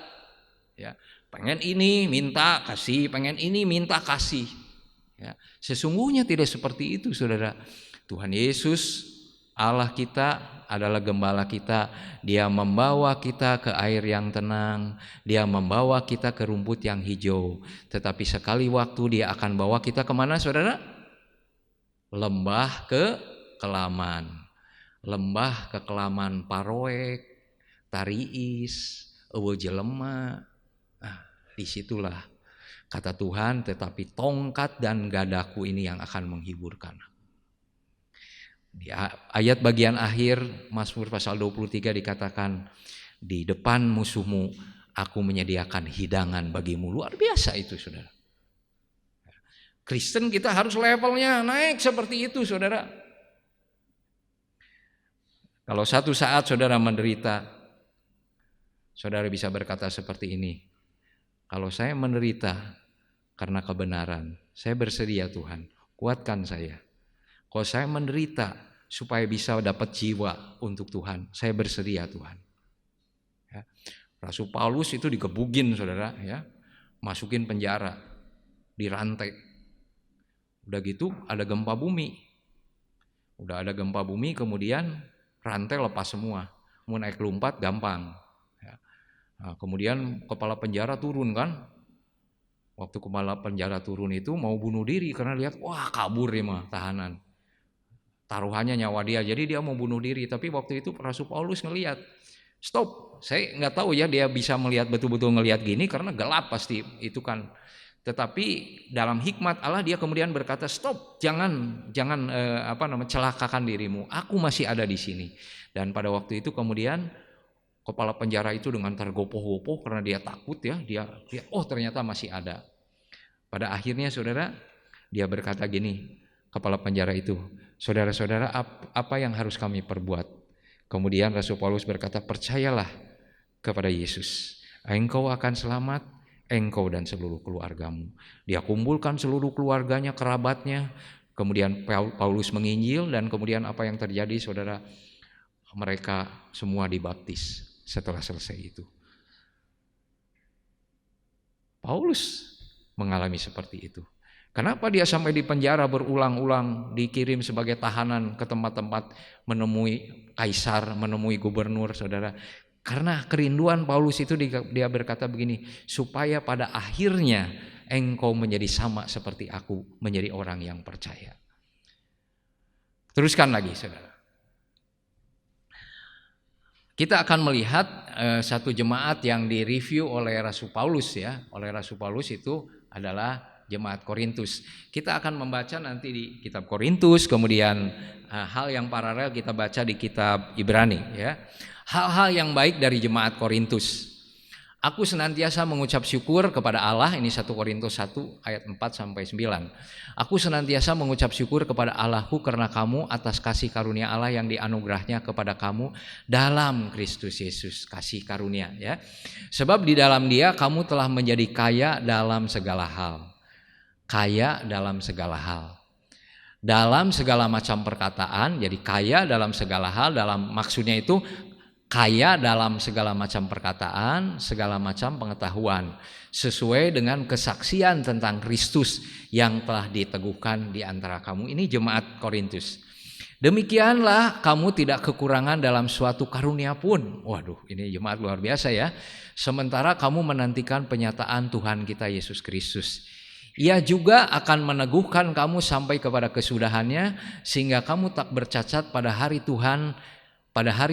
Ya. Pengen ini minta kasih, pengen ini minta kasih. Ya. Sesungguhnya tidak seperti itu, saudara. Tuhan Yesus Allah kita adalah gembala kita. Dia membawa kita ke air yang tenang. Dia membawa kita ke rumput yang hijau. Tetapi sekali waktu dia akan bawa kita kemana, saudara? Lembah kekelaman. Lembah kekelaman Paroek, Tariis, Eueuh jelema. Nah, disitulah kata Tuhan, tetapi tongkat dan gadaku ini yang akan menghiburkan. Di ayat bagian akhir Mazmur pasal 23 dikatakan, di depan musuhmu aku menyediakan hidangan bagimu. Luar biasa itu, saudara. Kristen kita harus levelnya naik seperti itu, saudara. Kalau satu saat saudara menderita, saudara bisa berkata seperti ini, kalau saya menderita karena kebenaran, saya bersedia Tuhan, kuatkan saya. Kalau saya menderita supaya bisa dapat jiwa untuk Tuhan, saya bersedia Tuhan. Ya. Rasul Paulus itu digebugin, saudara, ya, masukin penjara, dirantai. Udah gitu ada gempa bumi. Udah ada gempa bumi, kemudian rantai lepas semua. Mau naik lompat gampang. Ya. Nah, kemudian kepala penjara turun kan. Waktu kepala penjara turun itu mau bunuh diri karena lihat, wah kabur ya mah tahanan. Taruhannya nyawa dia, jadi dia mau bunuh diri. Tapi waktu itu Rasul Paulus ngelihat, stop, saya nggak tahu ya dia bisa melihat betul-betul ngelihat gini karena gelap pasti itu kan. Tetapi dalam hikmat Allah dia kemudian berkata, stop, jangan celakakan dirimu. Aku masih ada di sini. Dan pada waktu itu kemudian kepala penjara itu dengan tergopoh-gopoh karena dia takut ya, dia oh ternyata masih ada. Pada akhirnya saudara, dia berkata gini, kepala penjara itu, saudara-saudara, apa yang harus kami perbuat? Kemudian Rasul Paulus berkata, percayalah kepada Yesus, engkau akan selamat, engkau dan seluruh keluargamu. Dia kumpulkan seluruh keluarganya, kerabatnya. Kemudian Paulus menginjil dan kemudian apa yang terjadi, saudara? Mereka semua dibaptis setelah selesai itu. Paulus mengalami seperti itu. Kenapa dia sampai di penjara berulang-ulang, dikirim sebagai tahanan ke tempat-tempat menemui kaisar, menemui gubernur, saudara? Karena kerinduan Paulus itu dia berkata begini, supaya pada akhirnya engkau menjadi sama seperti aku, menjadi orang yang percaya. Teruskan lagi, saudara. Kita akan melihat satu jemaat yang direview oleh Rasul Paulus ya. Oleh Rasul Paulus itu adalah jemaat Korintus. Kita akan membaca nanti di kitab Korintus, kemudian hal yang paralel kita baca di kitab Ibrani ya. Hal-hal yang baik dari jemaat Korintus. Aku senantiasa mengucap syukur kepada Allah, ini 1 Korintus 1 ayat 4 sampai 9. Aku senantiasa mengucap syukur kepada Allahku karena kamu atas kasih karunia Allah yang dianugerahnya kepada kamu dalam Kristus Yesus, kasih karunia ya. Sebab di dalam Dia kamu telah menjadi kaya dalam segala hal. Kaya dalam segala hal. Dalam segala macam perkataan, jadi kaya dalam segala hal, dalam maksudnya itu kaya dalam segala macam perkataan, segala macam pengetahuan, sesuai dengan kesaksian tentang Kristus yang telah diteguhkan di antara kamu. Ini jemaat Korintus. Demikianlah kamu tidak kekurangan dalam suatu karunia pun. Waduh, ini jemaat luar biasa ya. Sementara kamu menantikan penyataan Tuhan kita Yesus Kristus. Ia juga akan meneguhkan kamu sampai kepada kesudahannya, sehingga kamu tak bercacat pada hari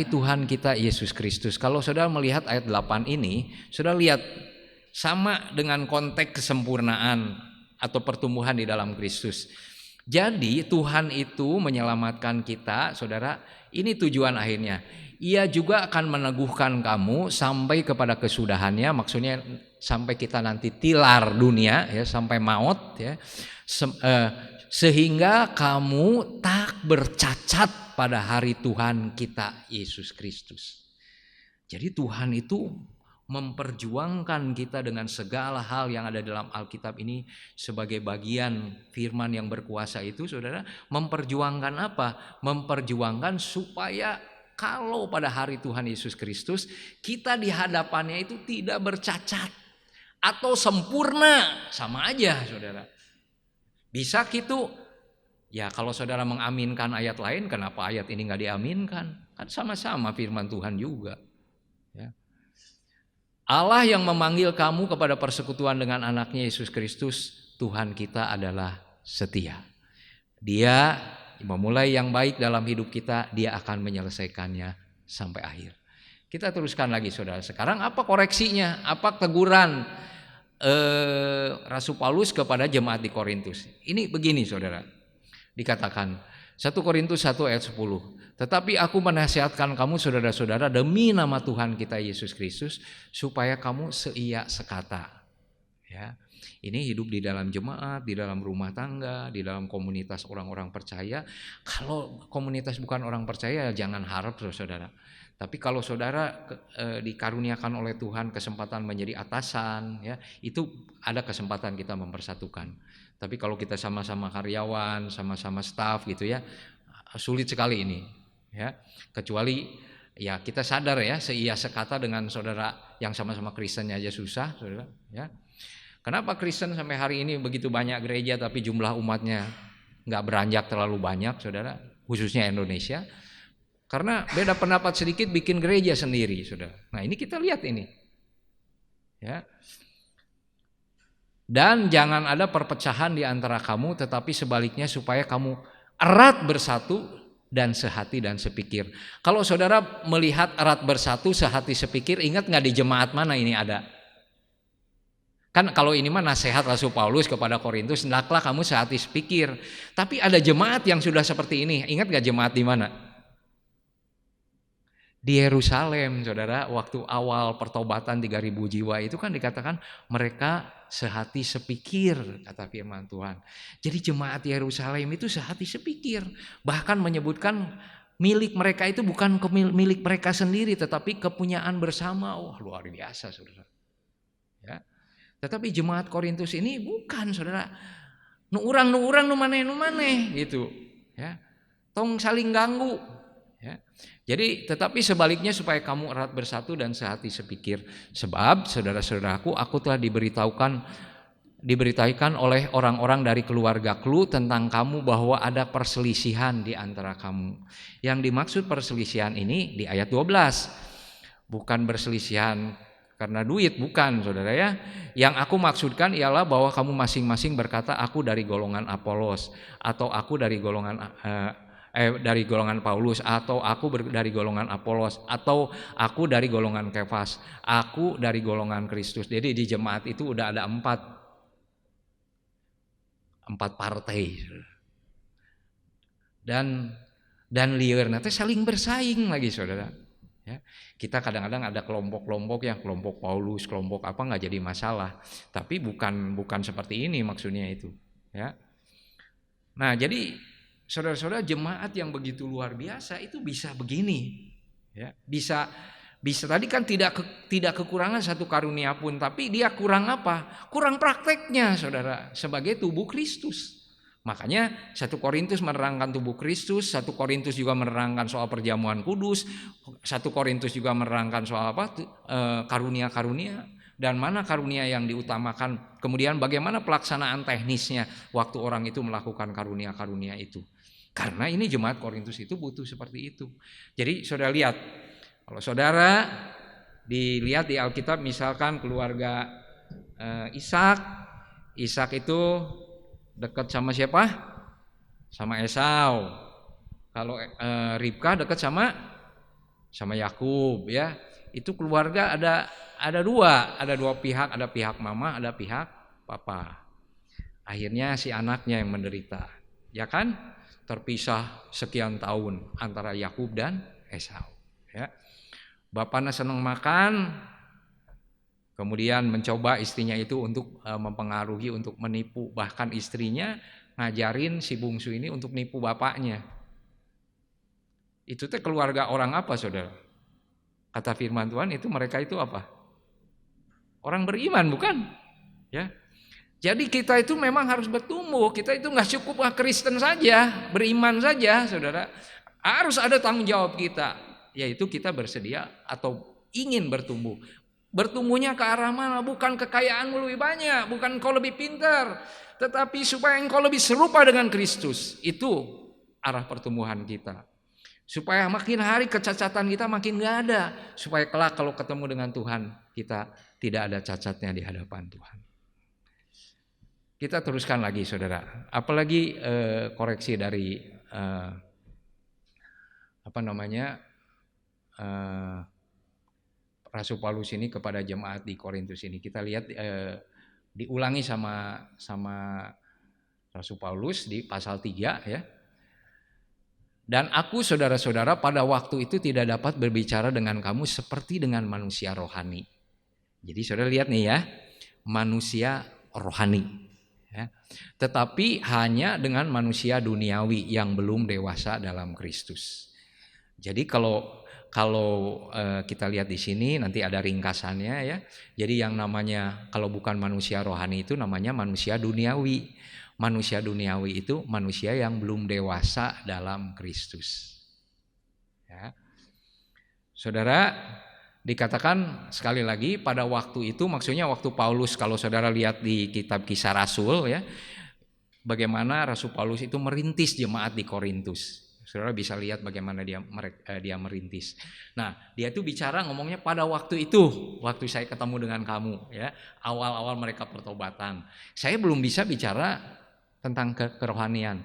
Tuhan kita Yesus Kristus. Kalau saudara melihat ayat 8 ini, saudara lihat sama dengan konteks kesempurnaan atau pertumbuhan di dalam Kristus. Jadi Tuhan itu menyelamatkan kita, saudara, ini tujuan akhirnya. Ia juga akan meneguhkan kamu sampai kepada kesudahannya, maksudnya sampai kita nanti tilar dunia ya, sampai maut ya. Sehingga kamu tak bercacat pada hari Tuhan kita Yesus Kristus. Jadi Tuhan itu memperjuangkan kita dengan segala hal yang ada dalam Alkitab ini sebagai bagian firman yang berkuasa itu, saudara, memperjuangkan apa? Memperjuangkan supaya kalau pada hari Tuhan Yesus Kristus kita di hadapannya itu tidak bercacat atau sempurna, sama aja, saudara. Bisa gitu. Ya kalau saudara mengaminkan ayat lain, kenapa ayat ini nggak diaminkan? Kan sama-sama firman Tuhan juga. Ya. Allah yang memanggil kamu kepada persekutuan dengan anaknya Yesus Kristus, Tuhan kita adalah setia. Dia memulai yang baik dalam hidup kita, dia akan menyelesaikannya sampai akhir. Kita teruskan lagi, saudara. Sekarang apa koreksinya? Apa teguran Rasul Paulus kepada jemaat di Korintus? Ini begini, saudara. Dikatakan 1 Korintus 1 ayat 10. Tetapi aku menasihatkan kamu saudara-saudara demi nama Tuhan kita Yesus Kristus supaya kamu seia sekata. Ya. Ini hidup di dalam jemaat, di dalam rumah tangga, di dalam komunitas orang-orang percaya. Kalau komunitas bukan orang percaya, jangan harap, saudara. Tapi kalau saudara dikaruniakan oleh Tuhan kesempatan menjadi atasan, ya, itu ada kesempatan kita mempersatukan. Tapi kalau kita sama-sama karyawan, sama-sama staf gitu ya, sulit sekali ini, ya. Kecuali ya kita sadar ya, seia sekata dengan saudara yang sama-sama Kristen aja susah, saudara. Ya. Kenapa Kristen sampai hari ini begitu banyak gereja tapi jumlah umatnya nggak beranjak terlalu banyak, saudara, khususnya Indonesia? Karena beda pendapat sedikit bikin gereja sendiri, saudara. Nah ini kita lihat ini, ya. Dan jangan ada perpecahan di antara kamu, tetapi sebaliknya supaya kamu erat bersatu dan sehati dan sepikir. Kalau saudara melihat erat bersatu, sehati, sepikir, ingat nggak di jemaat mana ini ada? Kan kalau ini mah nasihat Rasul Paulus kepada Korintus, hendaklah kamu sehati sepikir. Tapi ada jemaat yang sudah seperti ini. Ingat nggak jemaat di mana? Di Yerusalem, saudara, waktu awal pertobatan 3.000 jiwa itu kan dikatakan mereka sehati sepikir, kata firman Tuhan. Jadi jemaat Yerusalem itu sehati sepikir. Bahkan menyebutkan milik mereka itu bukan milik mereka sendiri, tetapi kepunyaan bersama. Wah, luar biasa, saudara. Ya. Tetapi jemaat Korintus ini bukan, saudara. Nu urang nu maneh gitu. Ya. Tong saling ganggu. Ya. Jadi tetapi sebaliknya supaya kamu erat bersatu dan sehati sepikir. Sebab saudara-saudaraku, aku telah diberitakan oleh orang-orang dari keluarga Klu tentang kamu bahwa ada perselisihan di antara kamu. Yang dimaksud perselisihan ini di ayat 12. Bukan perselisihan karena duit, bukan, saudara ya. Yang aku maksudkan ialah bahwa kamu masing-masing berkata aku dari golongan Apolos, atau aku dari golongan Paulus, atau aku dari golongan Apolos, atau aku dari golongan Kefas, aku dari golongan Kristus. Jadi di jemaat itu udah ada empat partai. Dan lieur nanti saling bersaing lagi, saudara. Ya, kita kadang-kadang ada kelompok-kelompok yang kelompok Paulus, kelompok apa nggak jadi masalah. Tapi bukan seperti ini maksudnya itu. Ya. Nah jadi saudara-saudara, jemaat yang begitu luar biasa itu bisa begini, ya, bisa tadi kan tidak kekurangan satu karunia pun, tapi dia kurang apa? Kurang prakteknya, saudara, sebagai tubuh Kristus. Makanya 1 Korintus menerangkan tubuh Kristus, 1 Korintus juga menerangkan soal perjamuan kudus, 1 1 Korintus juga menerangkan soal apa? Karunia-karunia, dan mana karunia yang diutamakan. Kemudian bagaimana pelaksanaan teknisnya waktu orang itu melakukan karunia-karunia itu. Karena ini jemaat Korintus itu butuh seperti itu. Jadi saudara lihat, kalau saudara dilihat di Alkitab misalkan keluarga Ishak itu dekat sama siapa? Sama Esau. Kalau Ribka dekat sama Yakub ya. Itu keluarga ada dua pihak, ada pihak mama, ada pihak papa. Akhirnya si anaknya yang menderita. Ya kan? Terpisah sekian tahun antara Yakub dan Esau ya. Bapaknya senang makan, kemudian mencoba istrinya itu untuk mempengaruhi, untuk menipu. Bahkan istrinya ngajarin si bungsu ini untuk nipu bapaknya. Itu teh keluarga orang apa saudara? Kata firman Tuhan itu mereka itu apa? Orang beriman bukan? Ya. Jadi kita itu memang harus bertumbuh. Kita itu nggak cukup Kristen saja, beriman saja saudara. Harus ada tanggung jawab kita. Yaitu kita bersedia atau ingin bertumbuh. Bertumbuhnya ke arah mana? Bukan kekayaanmu lebih banyak, bukan engkau lebih pintar, tetapi supaya engkau lebih serupa dengan Kristus. Itu arah pertumbuhan kita. Supaya makin hari kecacatan kita makin gak ada. Supaya kelak kalau ketemu dengan Tuhan, kita tidak ada cacatnya di hadapan Tuhan. Kita teruskan lagi saudara. Apalagi koreksi dari Rasul Paulus ini kepada jemaat di Korintus ini. Kita lihat diulangi sama Rasul Paulus di pasal 3 ya. Dan aku saudara-saudara pada waktu itu tidak dapat berbicara dengan kamu seperti dengan manusia rohani. Jadi saudara lihat nih ya, manusia rohani ya. Tetapi hanya dengan manusia duniawi yang belum dewasa dalam Kristus. Jadi kalau kita lihat di sini nanti ada ringkasannya ya. Jadi yang namanya kalau bukan manusia rohani itu namanya manusia duniawi. Manusia duniawi itu manusia yang belum dewasa dalam Kristus. Ya. Saudara, dikatakan sekali lagi pada waktu itu, maksudnya waktu Paulus, kalau saudara lihat di kitab Kisah Rasul ya, bagaimana Rasul Paulus itu merintis jemaat di Korintus. Saudara bisa lihat bagaimana dia merintis. Nah, dia itu bicara ngomongnya pada waktu itu, waktu saya ketemu dengan kamu ya, awal-awal mereka pertobatan. Saya belum bisa bicara tentang kerohanian.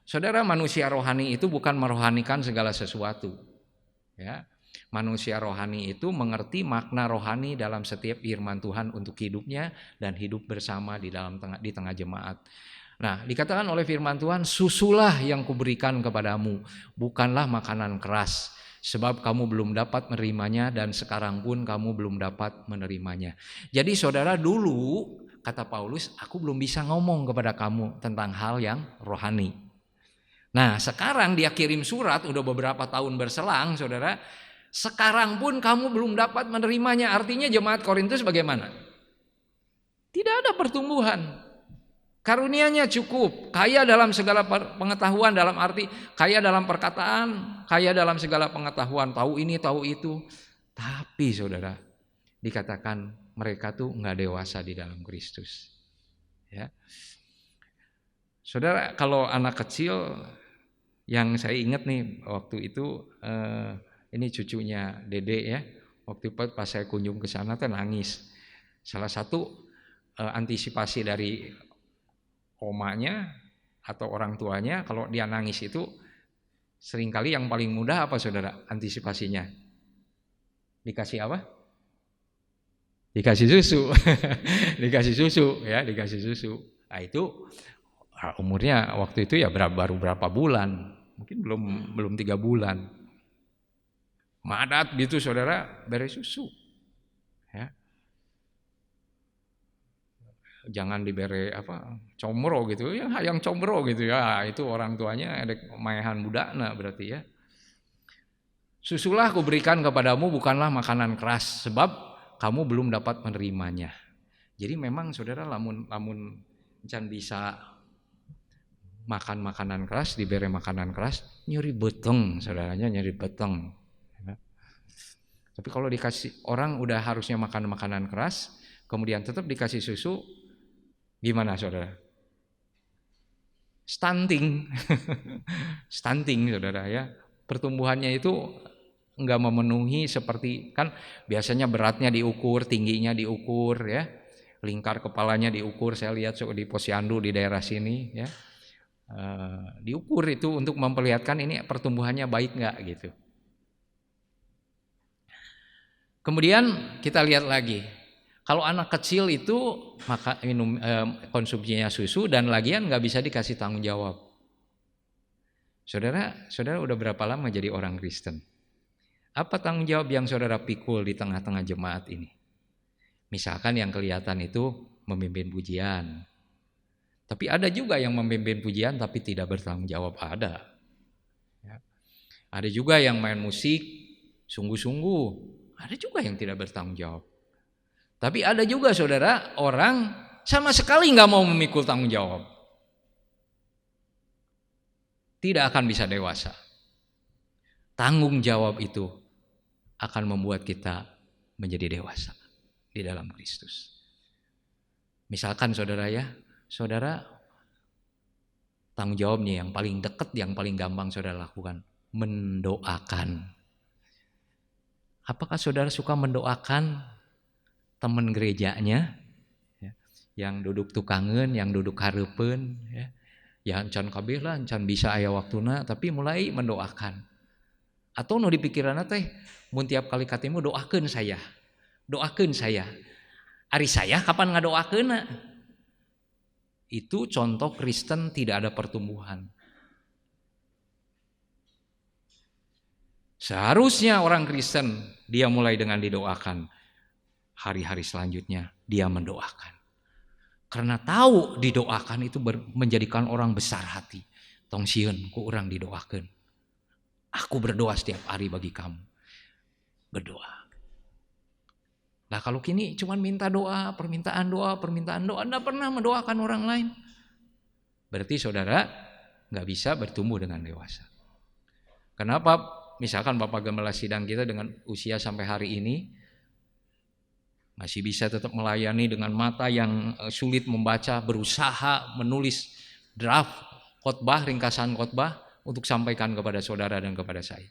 Saudara, manusia rohani itu bukan merohanikan segala sesuatu. Ya. Manusia rohani itu mengerti makna rohani dalam setiap firman Tuhan untuk hidupnya dan hidup bersama di tengah jemaat. Nah, dikatakan oleh firman Tuhan, susulah yang kuberikan kepadamu, bukanlah makanan keras, sebab kamu belum dapat menerimanya dan sekarang pun kamu belum dapat menerimanya. Jadi saudara, dulu kata Paulus, aku belum bisa ngomong kepada kamu tentang hal yang rohani. Nah, sekarang dia kirim surat, udah beberapa tahun berselang, saudara. Sekarang pun kamu belum dapat menerimanya. Artinya jemaat Korintus bagaimana? Tidak ada pertumbuhan. Karunianya cukup, kaya dalam segala pengetahuan, dalam arti kaya dalam perkataan, kaya dalam segala pengetahuan, tahu ini, tahu itu. Tapi saudara, dikatakan mereka tuh nggak dewasa di dalam Kristus. Ya, saudara, kalau anak kecil yang saya ingat nih waktu itu, ini cucunya Dede ya. Waktu itu pas saya kunjung ke sana tuh nangis. Salah satu antisipasi dari omanya atau orang tuanya kalau dia nangis itu seringkali yang paling mudah apa saudara antisipasinya? Dikasih apa? Dikasih susu. Dikasih susu ya, dikasih susu. Nah itu umurnya waktu itu ya baru berapa bulan, mungkin belum 3 bulan. Madat gitu saudara, beri susu. Ya. Jangan diberi comro gitu ya, yang comro gitu ya, itu orang tuanya ada maehan budakna berarti ya. Susulah kuberikan kepadamu bukanlah makanan keras, sebab kamu belum dapat menerimanya. Jadi memang saudara lamun can bisa makan makanan keras, diberi makanan keras, nyeri beteng saudaranya, nyeri beteng. Tapi kalau dikasih orang udah harusnya makan makanan keras, kemudian tetap dikasih susu, gimana saudara? Stunting, stunting saudara ya. Pertumbuhannya itu enggak memenuhi seperti, kan biasanya beratnya diukur, tingginya diukur ya. Lingkar kepalanya diukur, saya lihat di Posyandu di daerah sini ya. Diukur itu untuk memperlihatkan ini pertumbuhannya baik enggak gitu. Kemudian kita lihat lagi, kalau anak kecil itu maka konsumsinya susu dan lagian nggak bisa dikasih tanggung jawab. Saudara udah berapa lama jadi orang Kristen? Apa tanggung jawab yang saudara pikul di tengah-tengah jemaat ini? Misalkan yang kelihatan itu memimpin pujian. Tapi ada juga yang memimpin pujian tapi tidak bertanggung jawab, ada. Ya. Ada juga yang main musik sungguh-sungguh, ada juga yang tidak bertanggung jawab. Tapi ada juga saudara orang sama sekali nggak mau memikul tanggung jawab. Tidak akan bisa dewasa. Tanggung jawab itu akan membuat kita menjadi dewasa di dalam Kristus. Misalkan saudara ya, saudara tanggung jawabnya yang paling dekat, yang paling gampang saudara lakukan, mendoakan. Apakah saudara suka mendoakan teman gerejanya ya, yang duduk tukangan, yang duduk hareupeun ya encan kabeh lah, encan bisa aya waktuna, tapi mulai mendoakan. Atau nu dipikiranna teh mun tiap kali katemu doakeun saya. Doakeun saya. Ari saya kapan ngadoakeunna? Itu contoh Kristen tidak ada pertumbuhan. Seharusnya orang Kristen dia mulai dengan didoakan. Hari-hari selanjutnya dia mendoakan. Karena tahu didoakan itu menjadikan orang besar hati. Tong sieun ku urang didoakeun. Aku berdoa setiap hari bagi kamu. Berdoa. Nah kalau kini cuma minta doa, permintaan doa, Anda pernah mendoakan orang lain. Berarti saudara gak bisa bertumbuh dengan dewasa. Kenapa? Misalkan Bapak Gembala Sidang kita dengan usia sampai hari ini masih bisa tetap melayani dengan mata yang sulit membaca, berusaha menulis draft khotbah, ringkasan khotbah untuk sampaikan kepada saudara dan kepada saya.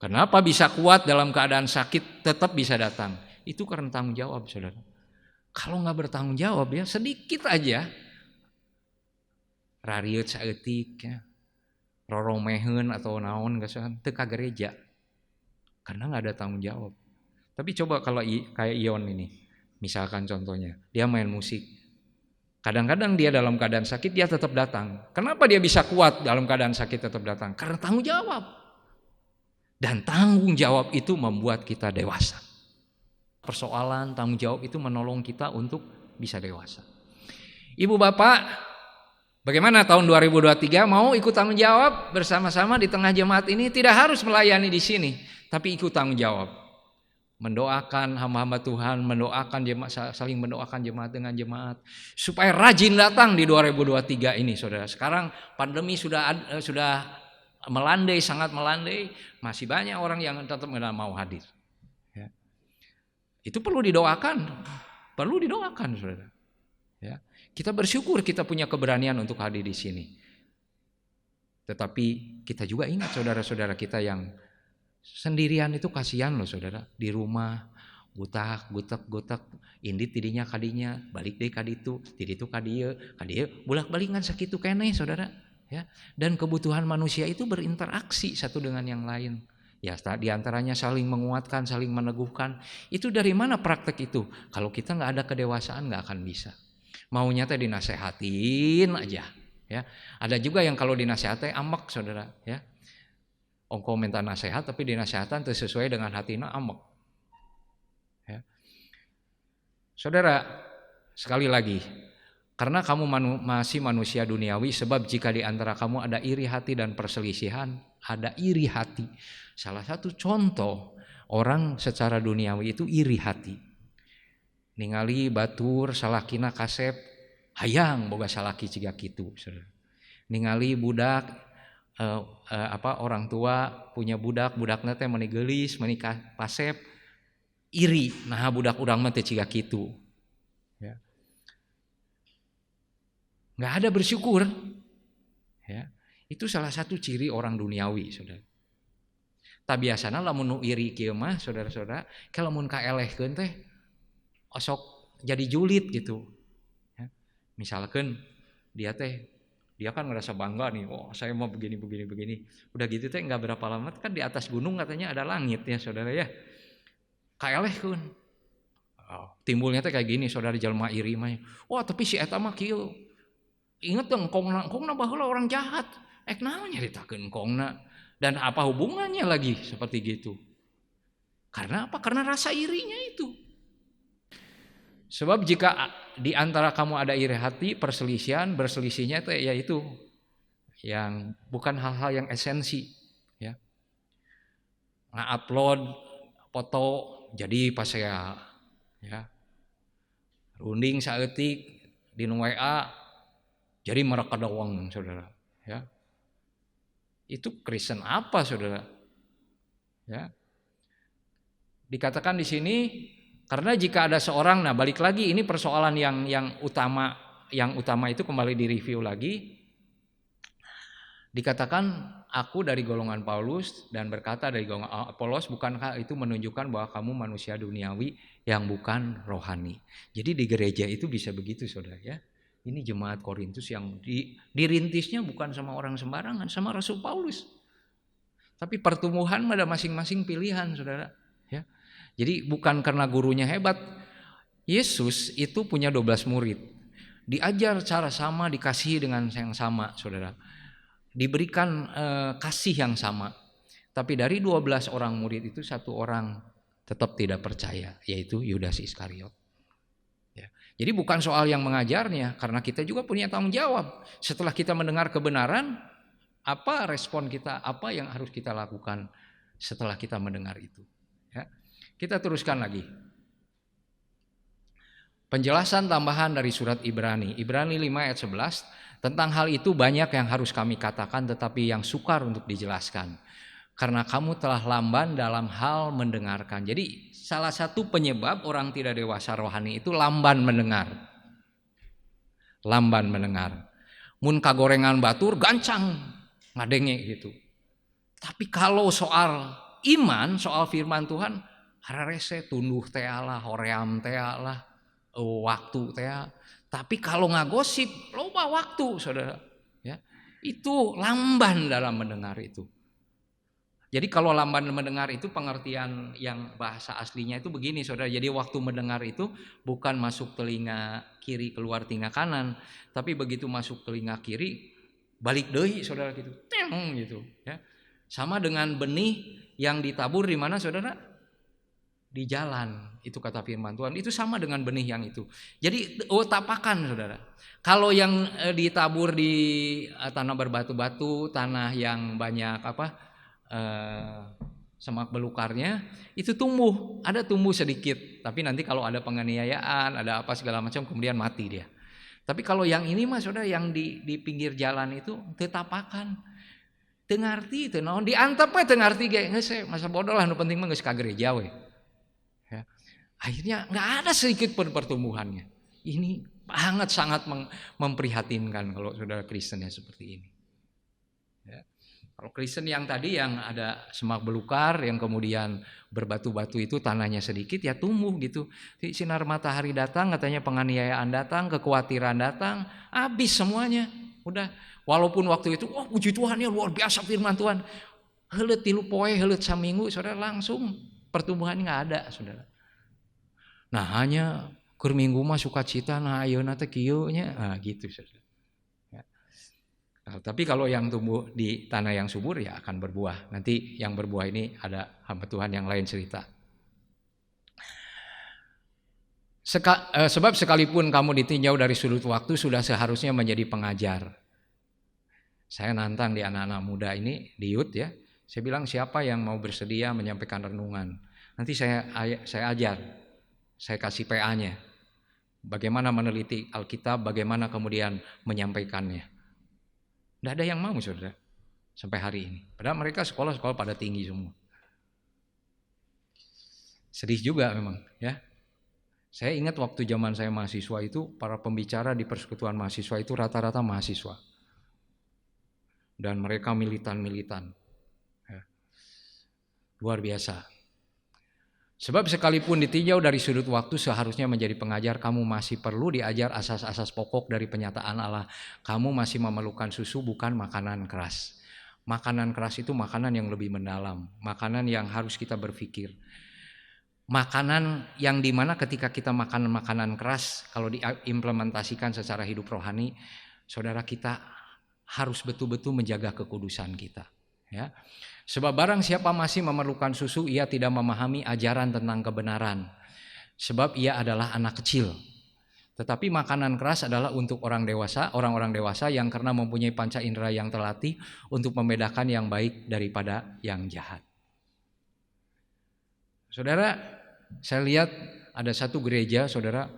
Kenapa bisa kuat dalam keadaan sakit tetap bisa datang? Itu karena tanggung jawab saudara. Kalau nggak bertanggung jawab ya sedikit aja rariut saeutik ya, roromeheun atau naon gasan teu ka gereja karena nggak ada tanggung jawab. Tapi coba kalau kayak Ion ini, misalkan contohnya, dia main musik. Kadang-kadang dia dalam keadaan sakit dia tetap datang. Kenapa dia bisa kuat dalam keadaan sakit tetap datang? Karena tanggung jawab. Dan tanggung jawab itu membuat kita dewasa. Persoalan tanggung jawab itu menolong kita untuk bisa dewasa. Ibu bapak, bagaimana tahun 2023 mau ikut tanggung jawab bersama-sama di tengah jemaat ini? Tidak harus melayani di sini, tapi ikut tanggung jawab. Mendoakan hamba-hamba Tuhan, mendoakan jemaat, saling mendoakan jemaat dengan jemaat supaya rajin datang di 2023 ini saudara. Sekarang pandemi sudah melandai, sangat melandai, masih banyak orang yang tetap tidak mau hadir ya. Itu perlu didoakan saudara ya. Kita bersyukur kita punya keberanian untuk hadir di sini. Tetapi kita juga ingat saudara-saudara kita yang sendirian itu kasihan loh saudara, di rumah gutak indit tidinya kadinya, balik deh kaditu, tiditu kadieu bolak-balingan sakitu keneh saudara ya. Dan kebutuhan manusia itu berinteraksi satu dengan yang lain. Ya diantaranya saling menguatkan, saling meneguhkan. Itu dari mana praktek itu? Kalau kita nggak ada kedewasaan nggak akan bisa. Maunya teh dinasehatin aja ya. Ada juga yang kalau dinasehatin ambek saudara ya. Ongko minta nasihat tapi dinasehatan sesuai dengan hatina amek ya. Saudara, sekali lagi, karena kamu masih manusia duniawi, sebab jika di antara kamu ada iri hati dan perselisihan, ada iri hati. Salah satu contoh orang secara duniawi itu iri hati. Ningali batur salakina kasep, hayang boga salaki ciga kitu saudara. Ningali budak orang tua punya budak teh meuni geulis, meuni pasep, iri. Nah budak urang mah teh ciga kitu. Ya. Nggak ada bersyukur. Ya. Itu salah satu ciri orang duniawi, saudara. Tak biasana lamun nu iri kieu mah, saudara-saudara, kalau lamun kaelehkeun teh osok jadi julid gitu. Ya. Misalkan dia kan ngerasa bangga nih, oh saya mau begini. Udah gitu teh nggak berapa lama kan di atas gunung katanya ada langit ya saudara ya. Kaelehkeun. Oh, timbulnya teh kayak gini saudara jelema iri mah. Wah tapi si eta mah kieu. Ingat dong kongna baheula orang jahat. Naon nyaritakeun kongna. Dan apa hubungannya lagi seperti gitu? Karena apa? Karena rasa irinya itu. Sebab jika di antara kamu ada iri hati, berselisihnya itu yaitu yang bukan hal-hal yang esensi, ya. Nge-upload foto jadi pas saya, ya. Runding saeutik di WA jadi mereka doang, saudara, ya. Itu Kristen apa, saudara? Ya. Dikatakan di sini karena jika ada seorang, nah balik lagi ini persoalan yang utama itu kembali direview lagi. Dikatakan aku dari golongan Paulus dan berkata dari golongan Apolos, bukankah itu menunjukkan bahwa kamu manusia duniawi yang bukan rohani. Jadi di gereja itu bisa begitu saudara ya. Ini jemaat Korintus yang dirintisnya bukan sama orang sembarangan, sama Rasul Paulus. Tapi pertumbuhan pada masing-masing pilihan saudara ya. Jadi bukan karena gurunya hebat. Yesus itu punya 12 murid. Diajar cara sama, dikasihi dengan yang sama saudara. Diberikan kasih yang sama. Tapi dari 12 orang murid itu satu orang tetap tidak percaya, yaitu Yudas Iskariot. Ya. Jadi bukan soal yang mengajarnya, karena kita juga punya tanggung jawab. Setelah kita mendengar kebenaran, apa respon kita, apa yang harus kita lakukan setelah kita mendengar itu. Ya. Kita teruskan lagi. Penjelasan tambahan dari surat Ibrani 5 ayat 11. Tentang hal itu banyak yang harus kami katakan, tetapi yang sukar untuk dijelaskan. Karena kamu telah lamban dalam hal mendengarkan. Jadi salah satu penyebab orang tidak dewasa rohani itu lamban mendengar. Lamban mendengar. Mun kagorengan batur gancang ngadenge gitu. Tapi kalau soal iman, soal firman Tuhan, hararese tunduh teh Allah, hoream teh Allah, waktu teh. Tapi kalau ngagosip, loba waktu, saudara. Ya, itu lamban dalam mendengar itu. Jadi kalau lamban mendengar itu pengertian yang bahasa aslinya itu begini, saudara. Jadi waktu mendengar itu bukan masuk telinga kiri keluar telinga kanan, tapi begitu masuk telinga kiri balik deui, saudara gitu. Teng gitu, ya. Sama dengan benih yang ditabur di mana, saudara? Di jalan, itu kata firman Tuhan. Itu sama dengan benih yang itu. Jadi tapakan saudara. Kalau yang ditabur di tanah berbatu-batu, tanah yang banyak semak belukarnya, itu tumbuh. Ada tumbuh sedikit, tapi nanti kalau ada penganiayaan, ada apa segala macam, kemudian mati dia. Tapi kalau yang ini mah saudara, yang di pinggir jalan itu tetapakan. Teu ngarti teu naon diantep we teu ngarti ge geus masa bodoh lah, nu penting mah geus ka gereja we. Akhirnya nggak ada sedikit pun pertumbuhannya. Ini sangat memprihatinkan kalau saudara Kristennya seperti ini. Ya. Kalau Kristen yang tadi yang ada semak belukar, yang kemudian berbatu-batu itu tanahnya sedikit, ya tumbuh gitu. Sinar matahari datang, katanya penganiayaan datang, kekhawatiran datang, habis semuanya. Udah, walaupun waktu itu, puji Tuhan ya luar biasa firman Tuhan. Heuleut 3 poe, heuleut saminggu, saudara langsung pertumbuhan nggak ada, saudara. Nah hanya keur minggu mah sukacita, nah ayeuna teh kieu nya, gitu saudara. Ya. Nah, tapi kalau yang tumbuh di tanah yang subur ya akan berbuah. Nanti yang berbuah ini ada hamba Tuhan yang lain cerita. Sebab sekalipun kamu ditinjau dari sudut waktu sudah seharusnya menjadi pengajar. Saya nantang di anak-anak muda ini di youth ya. Saya bilang siapa yang mau bersedia menyampaikan renungan. Nanti saya ajar. Saya kasih PA-nya. Bagaimana meneliti Alkitab, bagaimana kemudian menyampaikannya. Tidak ada yang mau saudara. sampai hari ini. Padahal mereka sekolah-sekolah pada tinggi semua. Sedih juga memang ya. Saya ingat waktu zaman saya mahasiswa itu, para pembicara di persekutuan mahasiswa itu rata-rata mahasiswa. Dan mereka militan-militan. Ya. Luar biasa. Sebab sekalipun ditinjau dari sudut waktu, seharusnya menjadi pengajar kamu masih perlu diajar asas-asas pokok dari penyataan Allah. Kamu masih memerlukan susu, bukan makanan keras. Makanan keras itu makanan yang lebih mendalam, makanan yang harus kita berpikir. Makanan yang dimana ketika kita makan makanan keras, kalau diimplementasikan secara hidup rohani, saudara, kita harus betul-betul menjaga kekudusan kita. Ya. Sebab barang siapa masih memerlukan susu, ia tidak memahami ajaran tentang kebenaran. Sebab ia adalah anak kecil. Tetapi makanan keras adalah untuk orang-orang dewasa yang karena mempunyai panca indera yang terlatih untuk membedakan yang baik daripada yang jahat. Saudara, saya lihat ada satu gereja, saudara,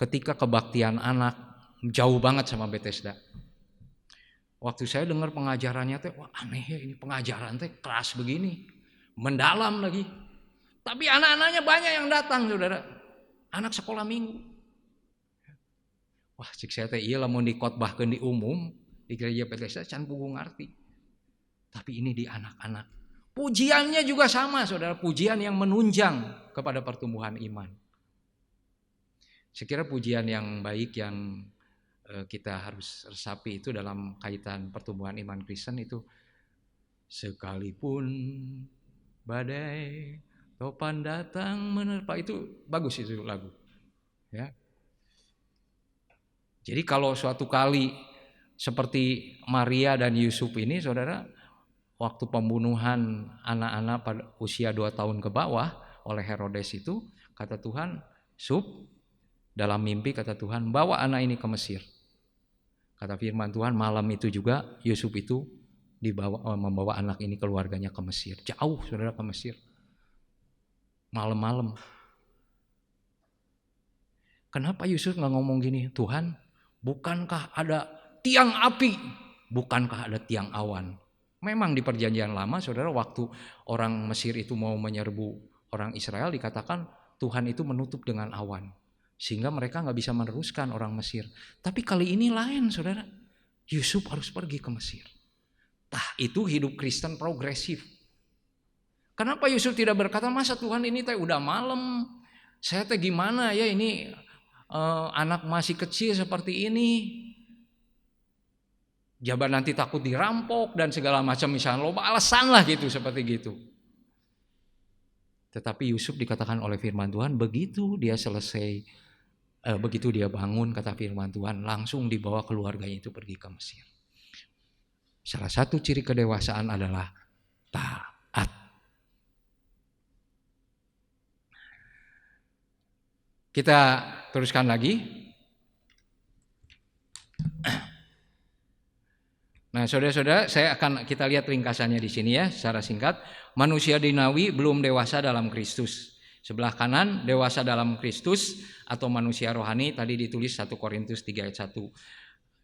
ketika kebaktian anak jauh banget sama Bethesda. Waktu saya dengar pengajarannya teh, wah aneh ya, ini pengajaran teh keras begini, mendalam lagi. Tapi anak-anaknya banyak yang datang, saudara. Anak sekolah minggu. Wah, cik saya teh iya lamun dikotbahkeun di umum di gereja Bethesda can puguh ngarti. Tapi ini di anak-anak. Pujiannya juga sama, saudara, pujian yang menunjang kepada pertumbuhan iman. Saya kira pujian yang baik yang kita harus resapi itu dalam kaitan pertumbuhan iman Kristen itu, sekalipun badai topan datang menerpa, itu bagus itu lagu. Ya. Jadi kalau suatu kali seperti Maria dan Yusuf ini, saudara, waktu pembunuhan anak-anak pada usia 2 tahun ke bawah oleh Herodes itu, kata Tuhan, dalam mimpi kata Tuhan, bawa anak ini ke Mesir. Kata firman Tuhan, malam itu juga Yusuf itu membawa anak ini keluarganya ke Mesir. Jauh, saudara, ke Mesir. Malam-malam. Kenapa Yusuf nggak ngomong gini, Tuhan, bukankah ada tiang api, bukankah ada tiang awan? Memang di perjanjian lama, saudara, waktu orang Mesir itu mau menyerbu orang Israel, dikatakan Tuhan itu menutup dengan awan. Sehingga mereka gak bisa meneruskan orang Mesir. Tapi kali ini lain, saudara. Yusuf harus pergi ke Mesir. Itu hidup Kristen progresif. Kenapa Yusuf tidak berkata, masa Tuhan ini teh udah malam, saya teh gimana ya ini anak masih kecil seperti ini. Jabar nanti takut dirampok dan segala macam, misalnya loba alasan lah gitu, seperti gitu. Tetapi Yusuf dikatakan oleh firman Tuhan, begitu dia selesai, begitu dia bangun, kata firman Tuhan, langsung dibawa keluarganya itu pergi ke Mesir. Salah satu ciri kedewasaan adalah taat. Kita teruskan lagi. Nah, saudara-saudara, kita lihat ringkasannya di sini ya, secara singkat. Manusia duniawi belum dewasa dalam Kristus. Sebelah kanan, dewasa dalam Kristus atau manusia rohani, tadi ditulis 1 Korintus 3 ayat 1.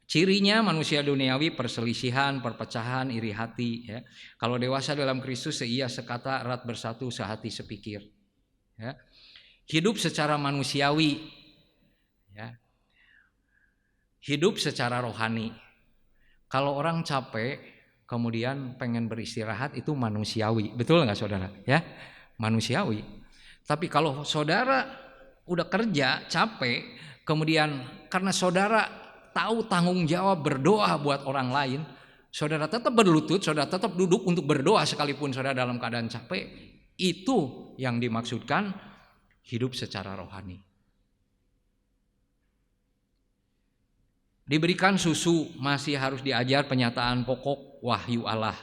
Cirinya manusia duniawi, perselisihan, perpecahan, iri hati. Ya. Kalau dewasa dalam Kristus, seia sekata, erat bersatu, sehati sepikir. Ya. Hidup secara manusiawi, ya. Hidup secara rohani. Kalau orang capek, kemudian pengen beristirahat, itu manusiawi. Betul nggak, saudara? Ya, manusiawi. Tapi kalau saudara udah kerja, capek, kemudian karena saudara tahu tanggung jawab berdoa buat orang lain, saudara tetap berlutut, saudara tetap duduk untuk berdoa sekalipun saudara dalam keadaan capek, itu yang dimaksudkan hidup secara rohani. Diberikan susu, masih harus diajar penyataan pokok wahyu Allah.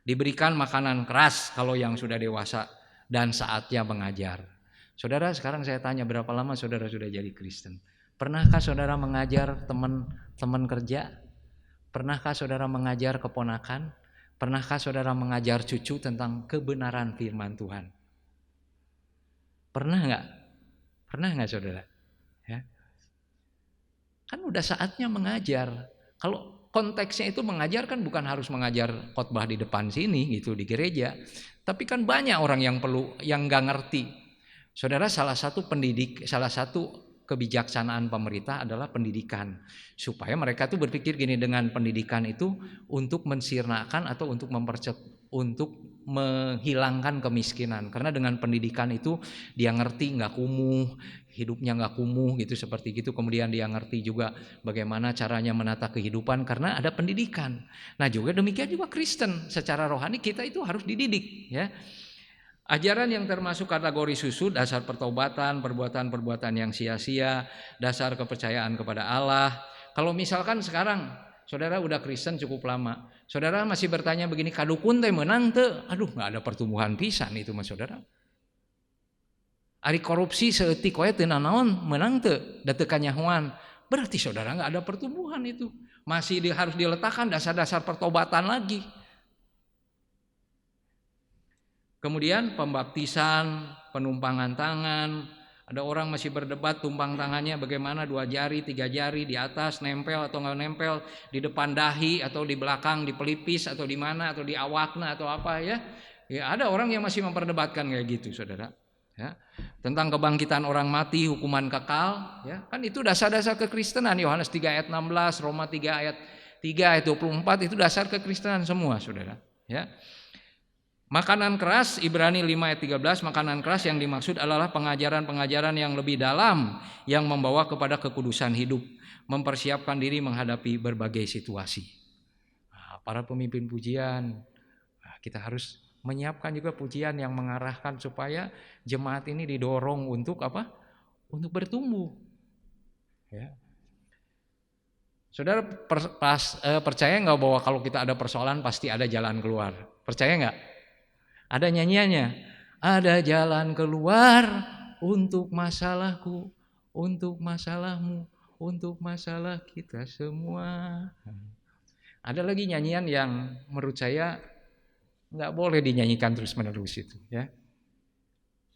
Diberikan makanan keras kalau yang sudah dewasa dan saatnya mengajar. Saudara, sekarang saya tanya, berapa lama saudara sudah jadi Kristen? Pernahkah saudara mengajar teman kerja? Pernahkah saudara mengajar keponakan? Pernahkah saudara mengajar cucu tentang kebenaran firman Tuhan? Pernah enggak? Pernah enggak, saudara? Ya. Kan udah saatnya mengajar. Kalau konteksnya itu mengajar kan bukan harus mengajar khotbah di depan sini gitu di gereja, tapi kan banyak orang yang nggak ngerti. Saudara, salah satu kebijaksanaan pemerintah adalah pendidikan, supaya mereka tuh berpikir gini, dengan pendidikan itu untuk mensirnakan atau untuk menghilangkan kemiskinan, karena dengan pendidikan itu dia ngerti nggak kumuh, hidupnya nggak kumuh gitu, seperti gitu. Kemudian dia ngerti juga bagaimana caranya menata kehidupan karena ada pendidikan. Nah juga demikian juga Kristen, secara rohani kita itu harus dididik ya. Ajaran yang termasuk kategori susu, dasar pertobatan, perbuatan-perbuatan yang sia-sia, dasar kepercayaan kepada Allah. Kalau misalkan sekarang saudara udah Kristen cukup lama, saudara masih bertanya begini, kadukun teh menang teu? Aduh, nggak ada pertumbuhan pisan itu mas saudara. Ari korupsi seeutik wae teu nanaon menang teu? Da teu kanyahoan. Berarti saudara nggak ada pertumbuhan itu. Masih harus diletakkan dasar-dasar pertobatan lagi. Kemudian pembaptisan, penumpangan tangan. Ada orang masih berdebat tumpang tangannya bagaimana, 2 jari, 3 jari di atas nempel atau nggak nempel, di depan dahi atau di belakang, di pelipis atau di mana, atau di awakna atau apa ya. Ya ada orang yang masih memperdebatkan kayak gitu saudara. Ya. Tentang kebangkitan orang mati, hukuman kekal, ya kan itu dasar-dasar kekristenan. Yohanes 3 ayat 16, Roma 3 ayat 24 itu dasar kekristenan semua saudara. Ya. Makanan keras, Ibrani 5 ayat 13, makanan keras yang dimaksud adalah pengajaran-pengajaran yang lebih dalam yang membawa kepada kekudusan hidup, mempersiapkan diri menghadapi berbagai situasi. Nah, para pemimpin pujian, kita harus menyiapkan juga pujian yang mengarahkan supaya jemaat ini didorong untuk apa? Untuk bertumbuh. Ya. Saudara percaya nggak bahwa kalau kita ada persoalan pasti ada jalan keluar? Percaya nggak? Ada nyanyiannya, ada jalan keluar untuk masalahku, untuk masalahmu, untuk masalah kita semua. Ada lagi nyanyian yang menurut saya nggak boleh dinyanyikan terus menerus itu, ya.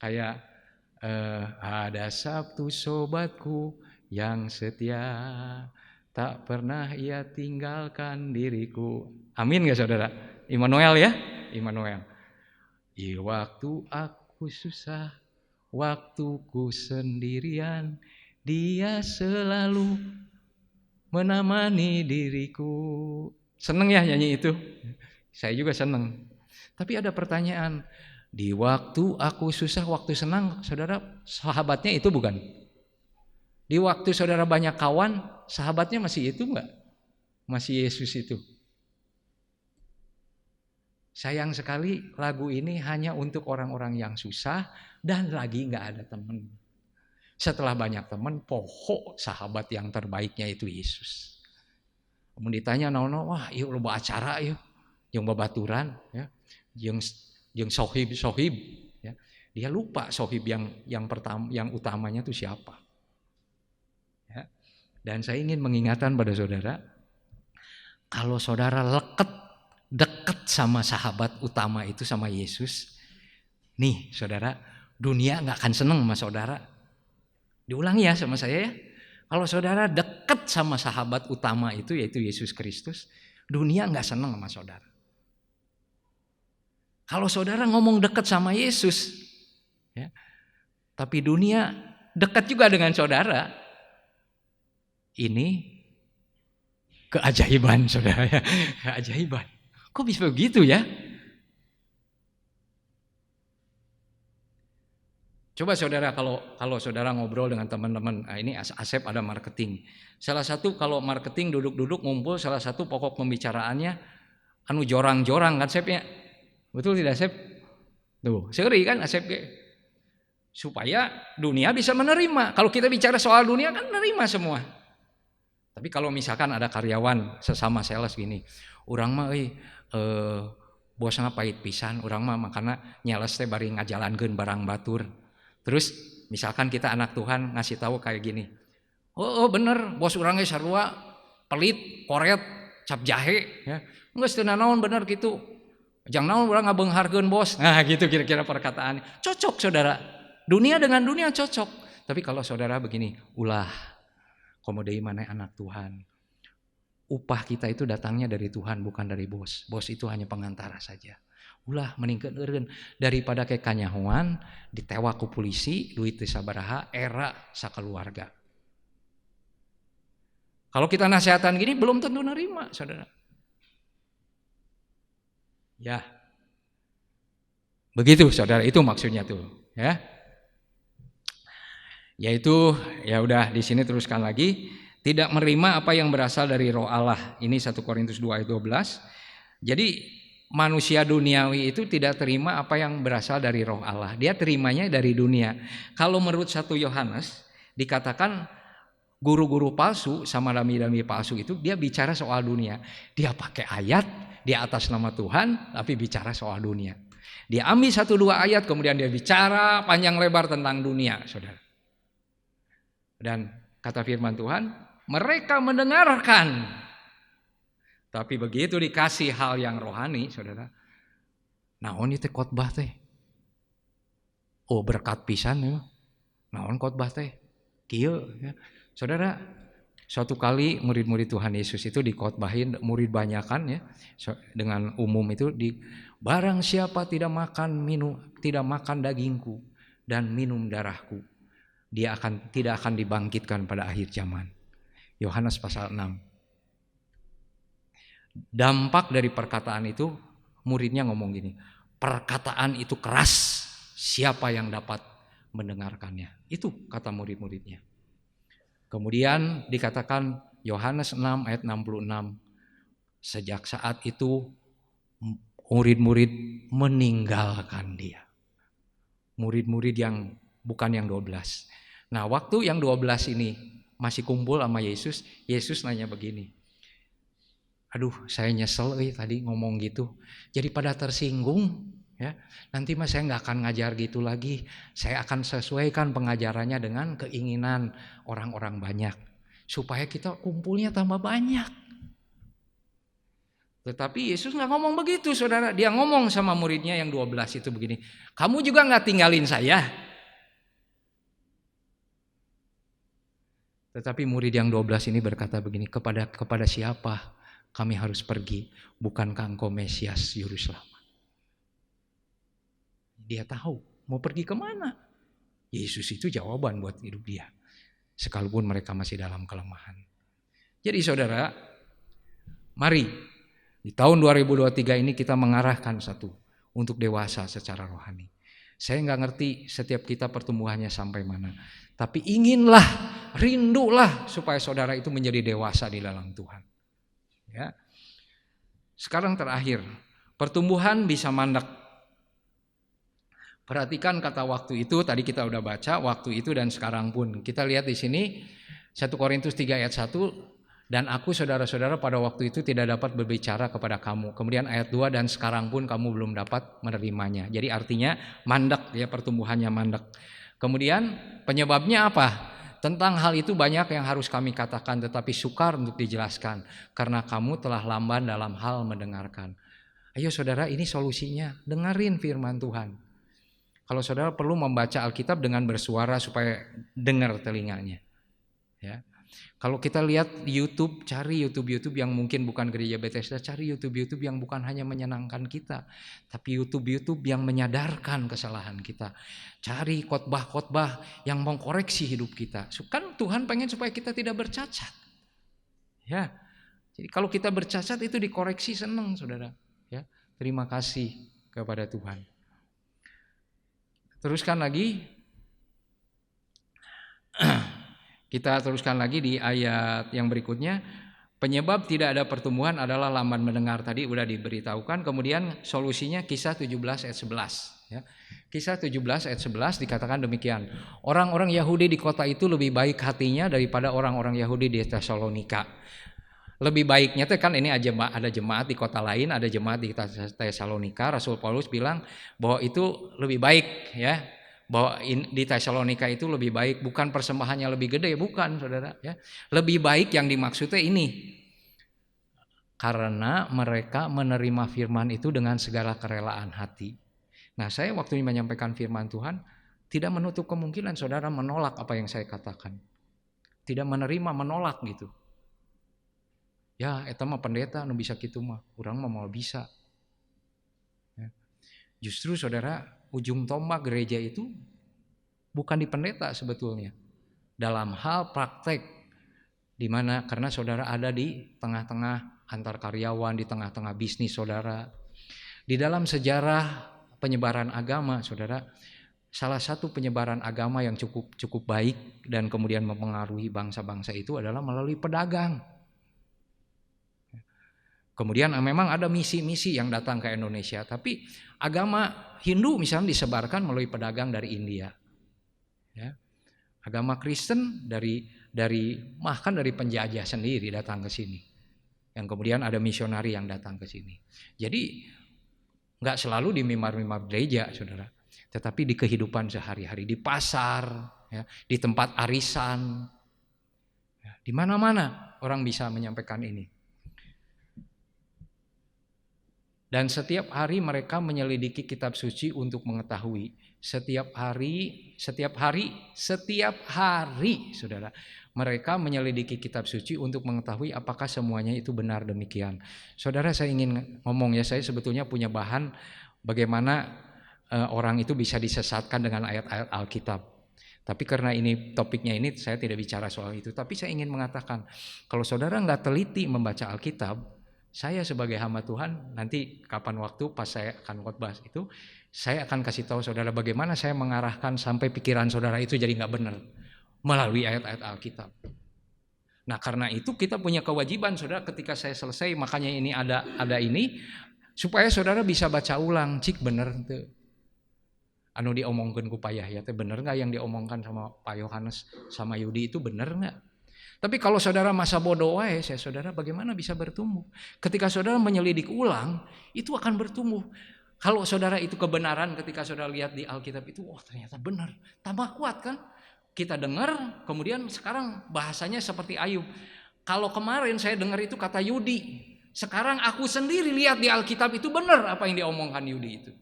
Kayak ada Sabtu sobatku yang setia, tak pernah ia tinggalkan diriku. Amin nggak saudara? Immanuel ya, Immanuel. Di waktu aku susah, waktuku sendirian, dia selalu menemani diriku. Seneng ya nyanyi itu? Saya juga seneng. Tapi ada pertanyaan, di waktu aku susah, waktu senang, saudara sahabatnya itu bukan? Di waktu saudara banyak kawan, sahabatnya masih itu enggak? Masih Yesus itu? Sayang sekali lagu ini hanya untuk orang-orang yang susah dan lagi nggak ada teman. Setelah banyak teman, pokok sahabat yang terbaiknya itu Yesus. Kemudian ditanya, wah yuk loba acara yuk, yang babaturan, ya, yang sohib, ya. Dia lupa sohib yang pertama, yang utamanya itu siapa. Ya. Dan saya ingin mengingatkan pada saudara, kalau saudara dekat sama sahabat utama itu sama Yesus, nih saudara, dunia nggak akan seneng sama saudara. Diulangi ya sama saya ya, kalau saudara dekat sama sahabat utama itu yaitu Yesus Kristus, dunia nggak seneng sama saudara. Kalau saudara ngomong dekat sama Yesus, ya, tapi dunia dekat juga dengan saudara, ini keajaiban saudara ya, keajaiban. Kok bisa begitu ya? Coba saudara kalau saudara ngobrol dengan teman-teman, ini Asep ada marketing. Salah satu kalau marketing duduk-duduk ngumpul, salah satu pokok pembicaraannya anu jorang-jorang kan Asep ya? Betul tidak Asep? Tuh, seri kan Asep ya? Supaya dunia bisa menerima. Kalau kita bicara soal dunia kan menerima semua. Tapi kalau misalkan ada karyawan sesama sales gini, urang mah bosna pahit pisan, urang mah makana nyales teh bari ngajalankeun barang batur. Terus misalkan kita anak Tuhan ngasih tahu kayak gini, oh bener bos urang ge sarua pelit, koret, cap jahe, ya. Geus teu naon bener gitu. Jang naon urang ngabeungharkeun bos. Nah gitu kira-kira perkataan. Cocok saudara. Dunia dengan dunia cocok. Tapi kalau saudara begini, ulah komo deui maneh anak Tuhan. upah kita itu datangnya dari Tuhan, bukan dari bos. Bos itu hanya pengantara saja. Ulah meningkatkan daripada ke kanyahoan, ditewa ku polisi, duit teu sabaraha, era sakeluarga. Kalau kita nasihatan gini belum tentu nerima, saudara. Ya, begitu saudara, itu maksudnya tuh, ya. Yaitu ya udah di sini teruskan lagi, tidak menerima apa yang berasal dari Roh Allah. Ini 1 Korintus 2 ayat 12. Jadi manusia duniawi itu tidak terima apa yang berasal dari Roh Allah. Dia terimanya dari dunia. Kalau menurut 1 Yohanes dikatakan guru-guru palsu sama dami-dami palsu itu dia bicara soal dunia. Dia pakai ayat di atas nama Tuhan tapi bicara soal dunia. Dia ambil 1-2 ayat kemudian dia bicara panjang lebar tentang dunia, saudara. Dan kata firman Tuhan, mereka mendengarkan. Tapi begitu dikasih hal yang rohani, saudara. Naon itu khotbah teh? Oh, berkat pisan ya. Naon khotbah teh? Kieu ya. Saudara, suatu kali murid-murid Tuhan Yesus itu dikhotbahin murid banyakan ya, dengan umum itu barang siapa tidak makan dagingku dan minum darahku, dia tidak akan dibangkitkan pada akhir zaman. Yohanes pasal 6. Dampak dari perkataan itu muridnya ngomong gini, perkataan itu keras, siapa yang dapat mendengarkannya? Itu kata murid-muridnya. Kemudian dikatakan Yohanes 6 ayat 66, sejak saat itu murid-murid meninggalkan dia. Murid-murid yang bukan yang 12. Nah, waktu yang 12 ini masih kumpul sama Yesus, Yesus nanya begini, aduh saya nyesel tadi ngomong gitu, jadi pada tersinggung ya. Nanti mas saya nggak akan ngajar gitu lagi. Saya akan sesuaikan pengajarannya dengan keinginan orang-orang banyak supaya kita kumpulnya tambah banyak. Tetapi Yesus nggak ngomong begitu, saudara. Dia ngomong sama muridnya yang 12 itu begini, kamu juga nggak tinggalin saya. Tetapi murid yang 12 ini berkata begini, kepada siapa kami harus pergi? Bukankah engkau Mesias Juru Selamat? Dia tahu mau pergi kemana. Yesus itu jawaban buat hidup dia, sekalipun mereka masih dalam kelemahan. Jadi saudara, mari di tahun 2023 ini kita mengarahkan satu untuk dewasa secara rohani. Saya nggak ngerti setiap kita pertumbuhannya sampai mana, tapi inginlah, rindulah supaya saudara itu menjadi dewasa di dalam Tuhan. Ya. Sekarang terakhir, pertumbuhan bisa mandek. Perhatikan kata waktu itu, tadi kita udah baca waktu itu dan sekarang pun. Kita lihat di sini 1 Korintus 3 ayat 1, dan aku saudara-saudara pada waktu itu tidak dapat berbicara kepada kamu. Kemudian ayat 2, dan sekarang pun kamu belum dapat menerimanya. Jadi artinya mandek ya, pertumbuhannya mandek. Kemudian penyebabnya apa? Tentang hal itu banyak yang harus kami katakan, tetapi sukar untuk dijelaskan karena kamu telah lamban dalam hal mendengarkan. Ayo saudara, ini solusinya, dengerin firman Tuhan. Kalau saudara perlu membaca Alkitab dengan bersuara supaya dengar telinganya. Ya. Kalau kita lihat di YouTube, cari YouTube yang mungkin bukan gereja Bethesda, cari YouTube yang bukan hanya menyenangkan kita, tapi YouTube yang menyadarkan kesalahan kita. Cari khotbah-khotbah yang mengkoreksi hidup kita. Kan Tuhan pengen supaya kita tidak bercacat. Ya. Jadi kalau kita bercacat itu dikoreksi, senang saudara. Ya. Terima kasih kepada Tuhan. Teruskan lagi. Kita teruskan lagi di ayat yang berikutnya. Penyebab tidak ada pertumbuhan adalah lamban mendengar, tadi udah diberitahukan. Kemudian solusinya Kisah 17 ayat 11 ya. Kisah 17 ayat 11 dikatakan demikian. Orang-orang Yahudi di kota itu lebih baik hatinya daripada orang-orang Yahudi di Tesalonika. Lebih baiknya tuh kan ini ada jemaat di kota lain, ada jemaat di Tesalonika. Rasul Paulus bilang bahwa itu lebih baik ya, bahwa di Tesalonika itu lebih baik, bukan persembahannya lebih gede, bukan saudara ya. Lebih baik yang dimaksudnya ini, karena mereka menerima firman itu dengan segala kerelaan hati. Nah, saya waktu ini menyampaikan firman Tuhan tidak menutup kemungkinan saudara menolak apa yang saya katakan, tidak menerima, menolak gitu. Ya, eta mah pendeta nu bisa kitu mah, urang mah mau bisa. Ya. Justru saudara, ujung tombak gereja itu bukan di pendeta sebetulnya. Dalam hal praktek, di mana karena saudara ada di tengah-tengah antar karyawan, di tengah-tengah bisnis saudara. Di dalam sejarah penyebaran agama, saudara, salah satu penyebaran agama yang cukup baik dan kemudian mempengaruhi bangsa-bangsa itu adalah melalui pedagang. Kemudian memang ada misi-misi yang datang ke Indonesia, tapi agama Hindu misalnya disebarkan melalui pedagang dari India. Ya. Agama Kristen dari bahkan dari penjajah sendiri datang ke sini. Yang kemudian ada misionari yang datang ke sini. Jadi nggak selalu di mimbar-mimbar gereja, saudara, tetapi di kehidupan sehari-hari, di pasar, ya, di tempat arisan, ya, di mana-mana orang bisa menyampaikan ini. Dan setiap hari mereka menyelidiki kitab suci untuk mengetahui. Setiap hari, saudara, mereka menyelidiki kitab suci untuk mengetahui apakah semuanya itu benar demikian. Saudara, saya ingin ngomong ya, saya sebetulnya punya bahan bagaimana orang itu bisa disesatkan dengan ayat-ayat Alkitab. Tapi karena ini topiknya ini, saya tidak bicara soal itu. Tapi saya ingin mengatakan, kalau saudara nggak teliti membaca Alkitab, saya sebagai hamba Tuhan, nanti kapan waktu pas saya akan khotbah itu, saya akan kasih tahu saudara bagaimana saya mengarahkan sampai pikiran saudara itu jadi nggak benar melalui ayat-ayat Alkitab. Nah, karena itu kita punya kewajiban, saudara, ketika saya selesai, makanya ini ada ini supaya saudara bisa baca ulang, cik bener tuh. Anu diomongkeun ku Pak Yahya teh bener nggak yang diomongkan sama Pak Yohanes sama Yudi itu bener nggak? Tapi kalau saudara masa bodoh wae, saudara bagaimana bisa bertumbuh? Ketika saudara menyelidik ulang, itu akan bertumbuh. Kalau saudara itu kebenaran ketika saudara lihat di Alkitab itu, oh ternyata benar. Tambah kuat kan? Kita dengar, kemudian sekarang bahasanya seperti Ayub. Kalau kemarin saya dengar itu kata Yudi, sekarang aku sendiri lihat di Alkitab itu benar apa yang diomongkan Yudi itu.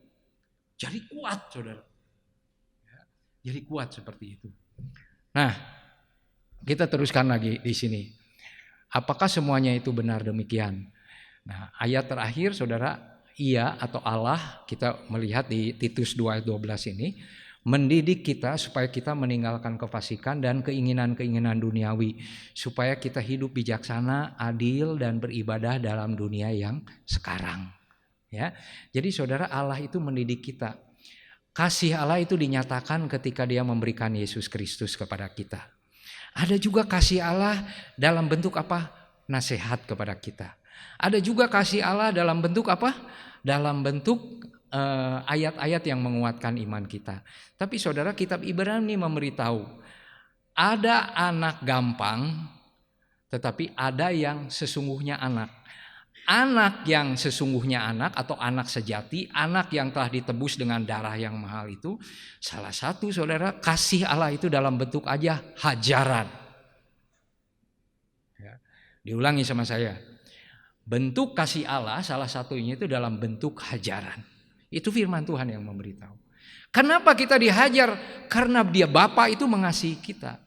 Jadi kuat, saudara. Jadi kuat seperti itu. Nah, kita teruskan lagi di sini. Apakah semuanya itu benar demikian? Nah, ayat terakhir saudara, ia atau Allah, kita melihat di Titus 2 ayat 12 ini, mendidik kita supaya kita meninggalkan kefasikan dan keinginan-keinginan duniawi, supaya kita hidup bijaksana, adil dan beribadah dalam dunia yang sekarang. Ya. Jadi saudara, Allah itu mendidik kita. Kasih Allah itu dinyatakan ketika Dia memberikan Yesus Kristus kepada kita. Ada juga kasih Allah dalam bentuk apa? Nasihat kepada kita. Ada juga kasih Allah dalam bentuk apa? Dalam bentuk ayat-ayat yang menguatkan iman kita. Tapi saudara, kitab Ibrani memberitahu ada anak gampang, tetapi ada yang sesungguhnya anak. Anak yang sesungguhnya anak atau anak sejati, anak yang telah ditebus dengan darah yang mahal itu, salah satu saudara, kasih Allah itu dalam bentuk aja hajaran. Ya, diulangi sama saya. Bentuk kasih Allah salah satunya itu dalam bentuk hajaran. Itu firman Tuhan yang memberitahu. Kenapa kita dihajar? Karena Dia Bapa itu mengasihi kita.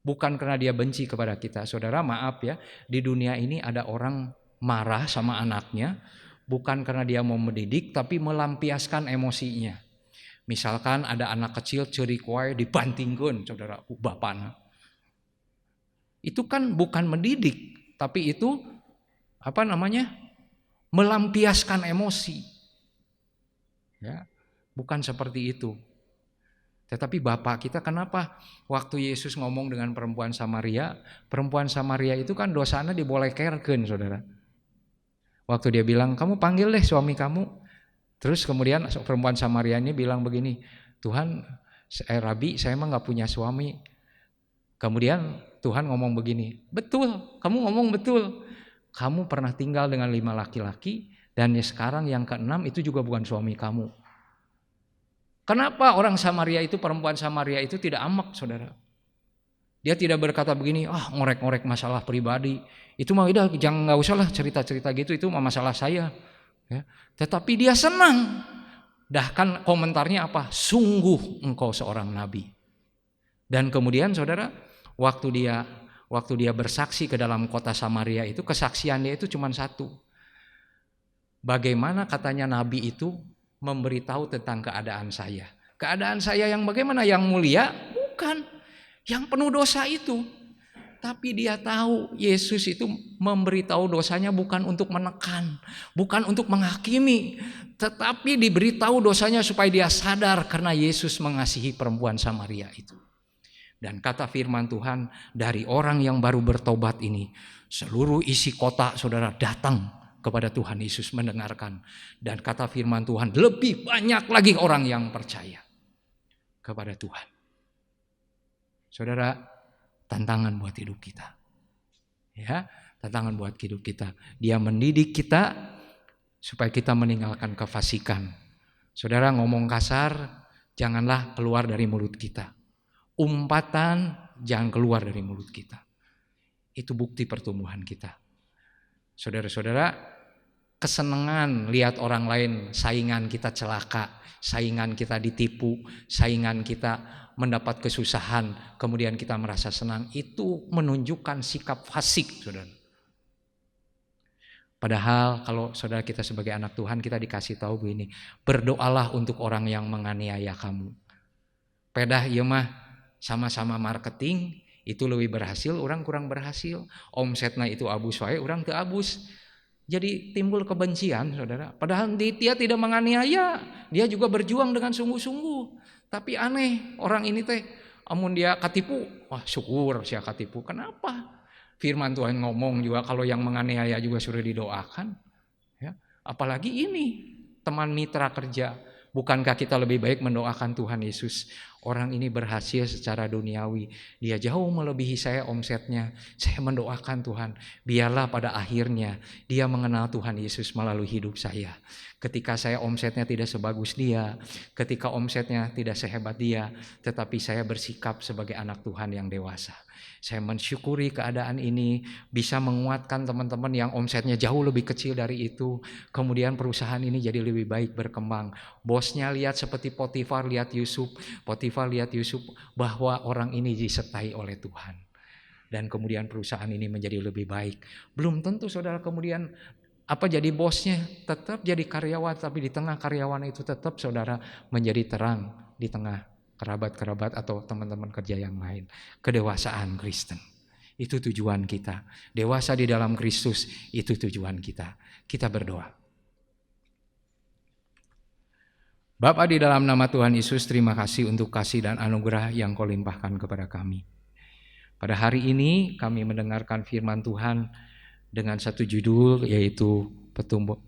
Bukan karena Dia benci kepada kita. Saudara, maaf ya, di dunia ini ada orang marah sama anaknya bukan karena dia mau mendidik, tapi melampiaskan emosinya. Misalkan ada anak kecil ceurik wae dibantingkeun saudara ku bapana. Itu kan bukan mendidik, tapi itu melampiaskan emosi. Ya, bukan seperti itu. Tetapi Bapak kita, kenapa waktu Yesus ngomong dengan perempuan Samaria itu kan dosana dibolekerkeun saudara. Waktu dia bilang, kamu panggil deh suami kamu. Terus kemudian perempuan Samaria ini bilang begini, Tuhan, Rabi, saya mah gak punya suami. Kemudian Tuhan ngomong begini, betul, kamu ngomong betul. Kamu pernah tinggal dengan 5 laki-laki, dan sekarang yang ke-6 itu juga bukan suami kamu. Kenapa orang Samaria itu, perempuan Samaria itu tidak amak, saudara? Dia tidak berkata begini, ngorek-ngorek masalah pribadi. Itu mah udah jangan, nggak usah lah cerita-cerita gitu, itu mah masalah saya. Ya. Tetapi dia senang. Bahkan komentarnya apa? Sungguh engkau seorang nabi. Dan kemudian saudara, waktu dia Waktu dia bersaksi ke dalam kota Samaria itu, kesaksian dia itu cuma satu. Bagaimana katanya Nabi itu memberitahu tentang keadaan saya. Keadaan saya yang bagaimana? Yang mulia? Bukan. Yang penuh dosa itu. Tapi dia tahu Yesus itu memberitahu dosanya bukan untuk menekan, bukan untuk menghakimi, tetapi diberitahu dosanya supaya dia sadar karena Yesus mengasihi perempuan Samaria itu. Dan kata firman Tuhan, dari orang yang baru bertobat ini, seluruh isi kota saudara datang kepada Tuhan Yesus mendengarkan. Dan kata firman Tuhan, lebih banyak lagi orang yang percaya kepada Tuhan. Saudara, tantangan buat hidup kita. Ya, tantangan buat hidup kita. Dia mendidik kita supaya kita meninggalkan kefasikan. Saudara, ngomong kasar janganlah keluar dari mulut kita. Umpatan jangan keluar dari mulut kita. Itu bukti pertumbuhan kita. Saudara-saudara, kesenangan lihat orang lain, saingan kita celaka, saingan kita ditipu, saingan kita mendapat kesusahan, kemudian kita merasa senang, itu menunjukkan sikap fasik, saudara. Padahal kalau saudara kita sebagai anak Tuhan, kita dikasih tahu begini, berdoalah untuk orang yang menganiaya kamu. Pedah ieu mah sama-sama marketing, itu lebih berhasil, orang kurang berhasil. Omsetnya itu abus wae, orang teu abus. Jadi timbul kebencian, saudara. Padahal dia tidak menganiaya, dia juga berjuang dengan sungguh-sungguh. Tapi aneh, orang ini teh amun dia katipu, wah syukur sia katipu. Kenapa? Firman Tuhan ngomong juga kalau yang menganiaya juga sudah didoakan. Ya, apalagi ini teman mitra kerja. Bukankah kita lebih baik mendoakan Tuhan Yesus? Orang ini berhasil secara duniawi. Dia jauh melebihi saya omsetnya. Saya mendoakan Tuhan. Biarlah pada akhirnya dia mengenal Tuhan Yesus melalui hidup saya. Ketika saya omsetnya tidak sebagus dia. Ketika omsetnya tidak sehebat dia. Tetapi saya bersikap sebagai anak Tuhan yang dewasa. Saya mensyukuri keadaan ini, bisa menguatkan teman-teman yang omsetnya jauh lebih kecil dari itu. Kemudian perusahaan ini jadi lebih baik berkembang. Bosnya lihat seperti Potifar lihat Yusuf. Potifar lihat Yusuf bahwa orang ini disertai oleh Tuhan. Dan kemudian perusahaan ini menjadi lebih baik. Belum tentu saudara kemudian jadi bosnya, tetap jadi karyawan. Tapi di tengah karyawan itu tetap saudara menjadi terang di tengah kerabat-kerabat atau teman-teman kerja yang lain. Kedewasaan Kristen, itu tujuan kita. Dewasa di dalam Kristus, itu tujuan kita. Kita berdoa. Bapa di dalam nama Tuhan Yesus, terima kasih untuk kasih dan anugerah yang Kau limpahkan kepada kami. Pada hari ini kami mendengarkan firman Tuhan dengan satu judul, yaitu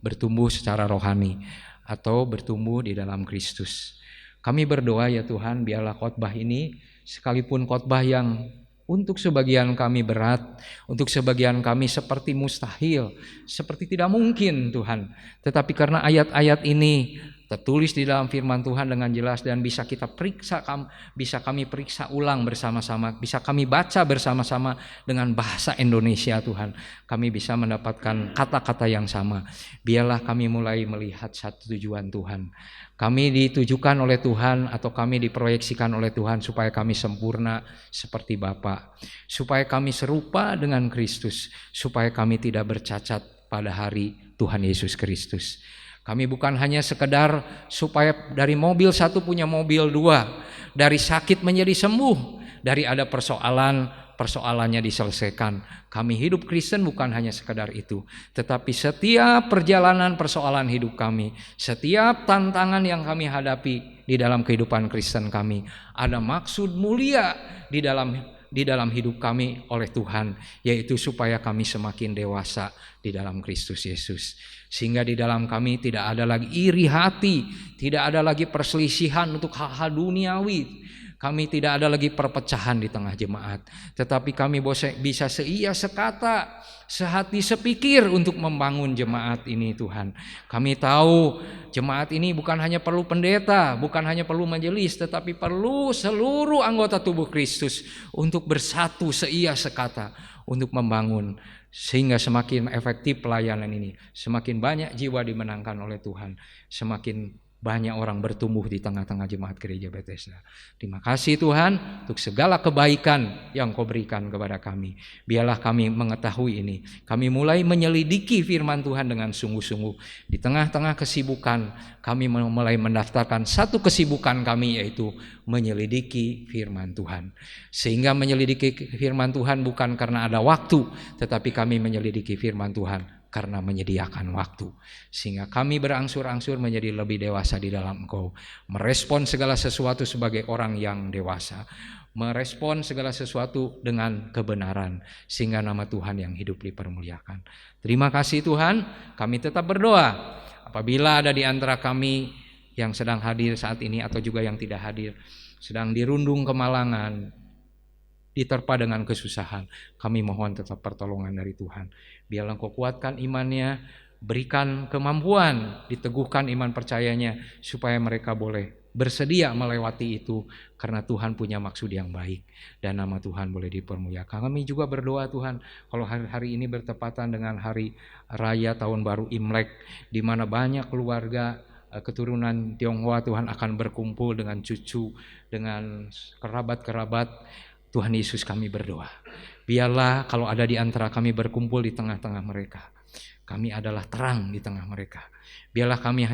bertumbuh secara rohani atau bertumbuh di dalam Kristus. Kami berdoa ya Tuhan, biarlah khotbah ini sekalipun khotbah yang untuk sebagian kami berat, untuk sebagian kami seperti mustahil, seperti tidak mungkin Tuhan. Tetapi karena ayat-ayat ini tertulis di dalam firman Tuhan dengan jelas dan bisa kita periksa, bisa kami periksa ulang bersama-sama, bisa kami baca bersama-sama dengan bahasa Indonesia Tuhan. Kami bisa mendapatkan kata-kata yang sama. Biarlah kami mulai melihat satu tujuan Tuhan. Kami ditujukan oleh Tuhan atau kami diproyeksikan oleh Tuhan supaya kami sempurna seperti Bapa, supaya kami serupa dengan Kristus, supaya kami tidak bercacat pada hari Tuhan Yesus Kristus. Kami bukan hanya sekedar supaya dari mobil satu punya mobil dua, dari sakit menjadi sembuh, dari ada persoalannya diselesaikan. Kami hidup Kristen bukan hanya sekedar itu, tetapi setiap perjalanan persoalan hidup kami, setiap tantangan yang kami hadapi di dalam kehidupan Kristen kami, ada maksud mulia di dalam hidup kami oleh Tuhan, yaitu supaya kami semakin dewasa di dalam Kristus Yesus. Sehingga di dalam kami tidak ada lagi iri hati, tidak ada lagi perselisihan untuk hal-hal duniawi. Kami tidak ada lagi perpecahan di tengah jemaat, tetapi kami bisa seia sekata, sehati sepikir untuk membangun jemaat ini Tuhan. Kami tahu jemaat ini bukan hanya perlu pendeta, bukan hanya perlu majelis, tetapi perlu seluruh anggota tubuh Kristus untuk bersatu seia sekata untuk membangun, sehingga semakin efektif pelayanan ini, semakin banyak jiwa dimenangkan oleh Tuhan, semakin banyak orang bertumbuh di tengah-tengah jemaat gereja Bethesda. Terima kasih Tuhan untuk segala kebaikan yang Kau berikan kepada kami. Biarlah kami mengetahui ini. Kami mulai menyelidiki firman Tuhan dengan sungguh-sungguh. Di tengah-tengah kesibukan, kami mulai mendaftarkan satu kesibukan kami, yaitu menyelidiki firman Tuhan. Sehingga menyelidiki firman Tuhan bukan karena ada waktu, tetapi kami menyelidiki firman Tuhan karena menyediakan waktu, sehingga kami berangsur-angsur menjadi lebih dewasa di dalam Engkau, merespon segala sesuatu sebagai orang yang dewasa, merespon segala sesuatu dengan kebenaran, sehingga nama Tuhan yang hidup dipermuliakan. Terima kasih Tuhan. Kami tetap berdoa apabila ada di antara kami yang sedang hadir saat ini atau juga yang tidak hadir, sedang dirundung kemalangan, diterpa dengan kesusahan, kami mohon tetap pertolongan dari Tuhan. Biarlah Engkau kuatkan imannya, berikan kemampuan, diteguhkan iman percayanya, supaya mereka boleh bersedia melewati itu, karena Tuhan punya maksud yang baik dan nama Tuhan boleh dipermuliakan. Kami juga berdoa Tuhan, kalau hari ini bertepatan dengan hari raya tahun baru Imlek, di mana banyak keluarga keturunan Tionghoa Tuhan akan berkumpul dengan cucu, dengan kerabat-kerabat. Tuhan Yesus, kami berdoa, biarlah kalau ada di antara kami berkumpul di tengah-tengah mereka, kami adalah terang di tengah mereka. Biarlah kami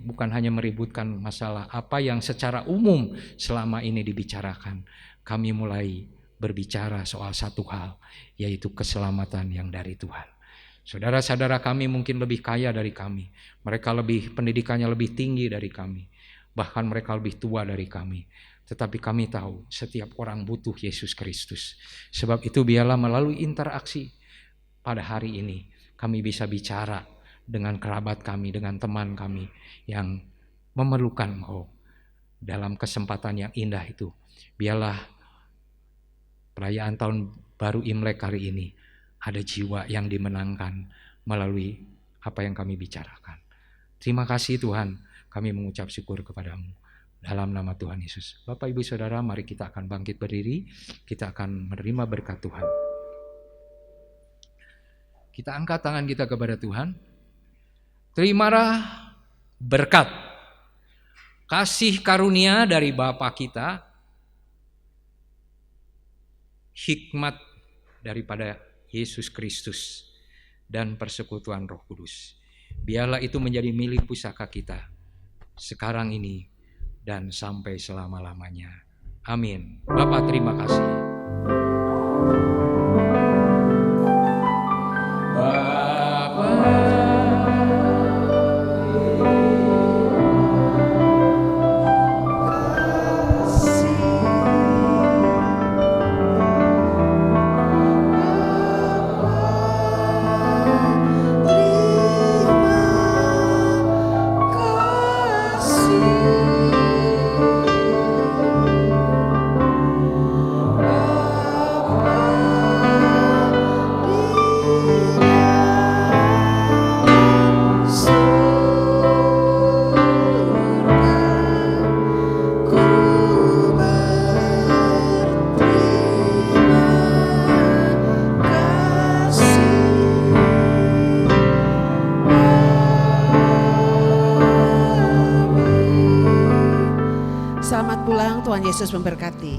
bukan hanya meributkan masalah apa yang secara umum selama ini dibicarakan. Kami mulai berbicara soal satu hal, yaitu keselamatan yang dari Tuhan. Saudara-saudara kami mungkin lebih kaya dari kami, mereka pendidikannya lebih tinggi dari kami, bahkan mereka lebih tua dari kami. Tetapi kami tahu setiap orang butuh Yesus Kristus. Sebab itu biarlah melalui interaksi pada hari ini kami bisa bicara dengan kerabat kami, dengan teman kami yang memerlukan Engkau. Dalam kesempatan yang indah itu, biarlah perayaan tahun baru Imlek hari ini ada jiwa yang dimenangkan melalui apa yang kami bicarakan. Terima kasih Tuhan, kami mengucap syukur kepada-Mu. Dalam nama Tuhan Yesus. Bapak Ibu Saudara, mari kita akan bangkit berdiri. Kita akan menerima berkat Tuhan. Kita angkat tangan kita kepada Tuhan. Terimalah berkat, kasih karunia dari Bapa kita, hikmat daripada Yesus Kristus, dan persekutuan Roh Kudus. Biarlah itu menjadi milik pusaka kita sekarang ini dan sampai selama-lamanya. Amin. Bapa, terima kasih. Selamat pulang, Tuhan Yesus memberkati.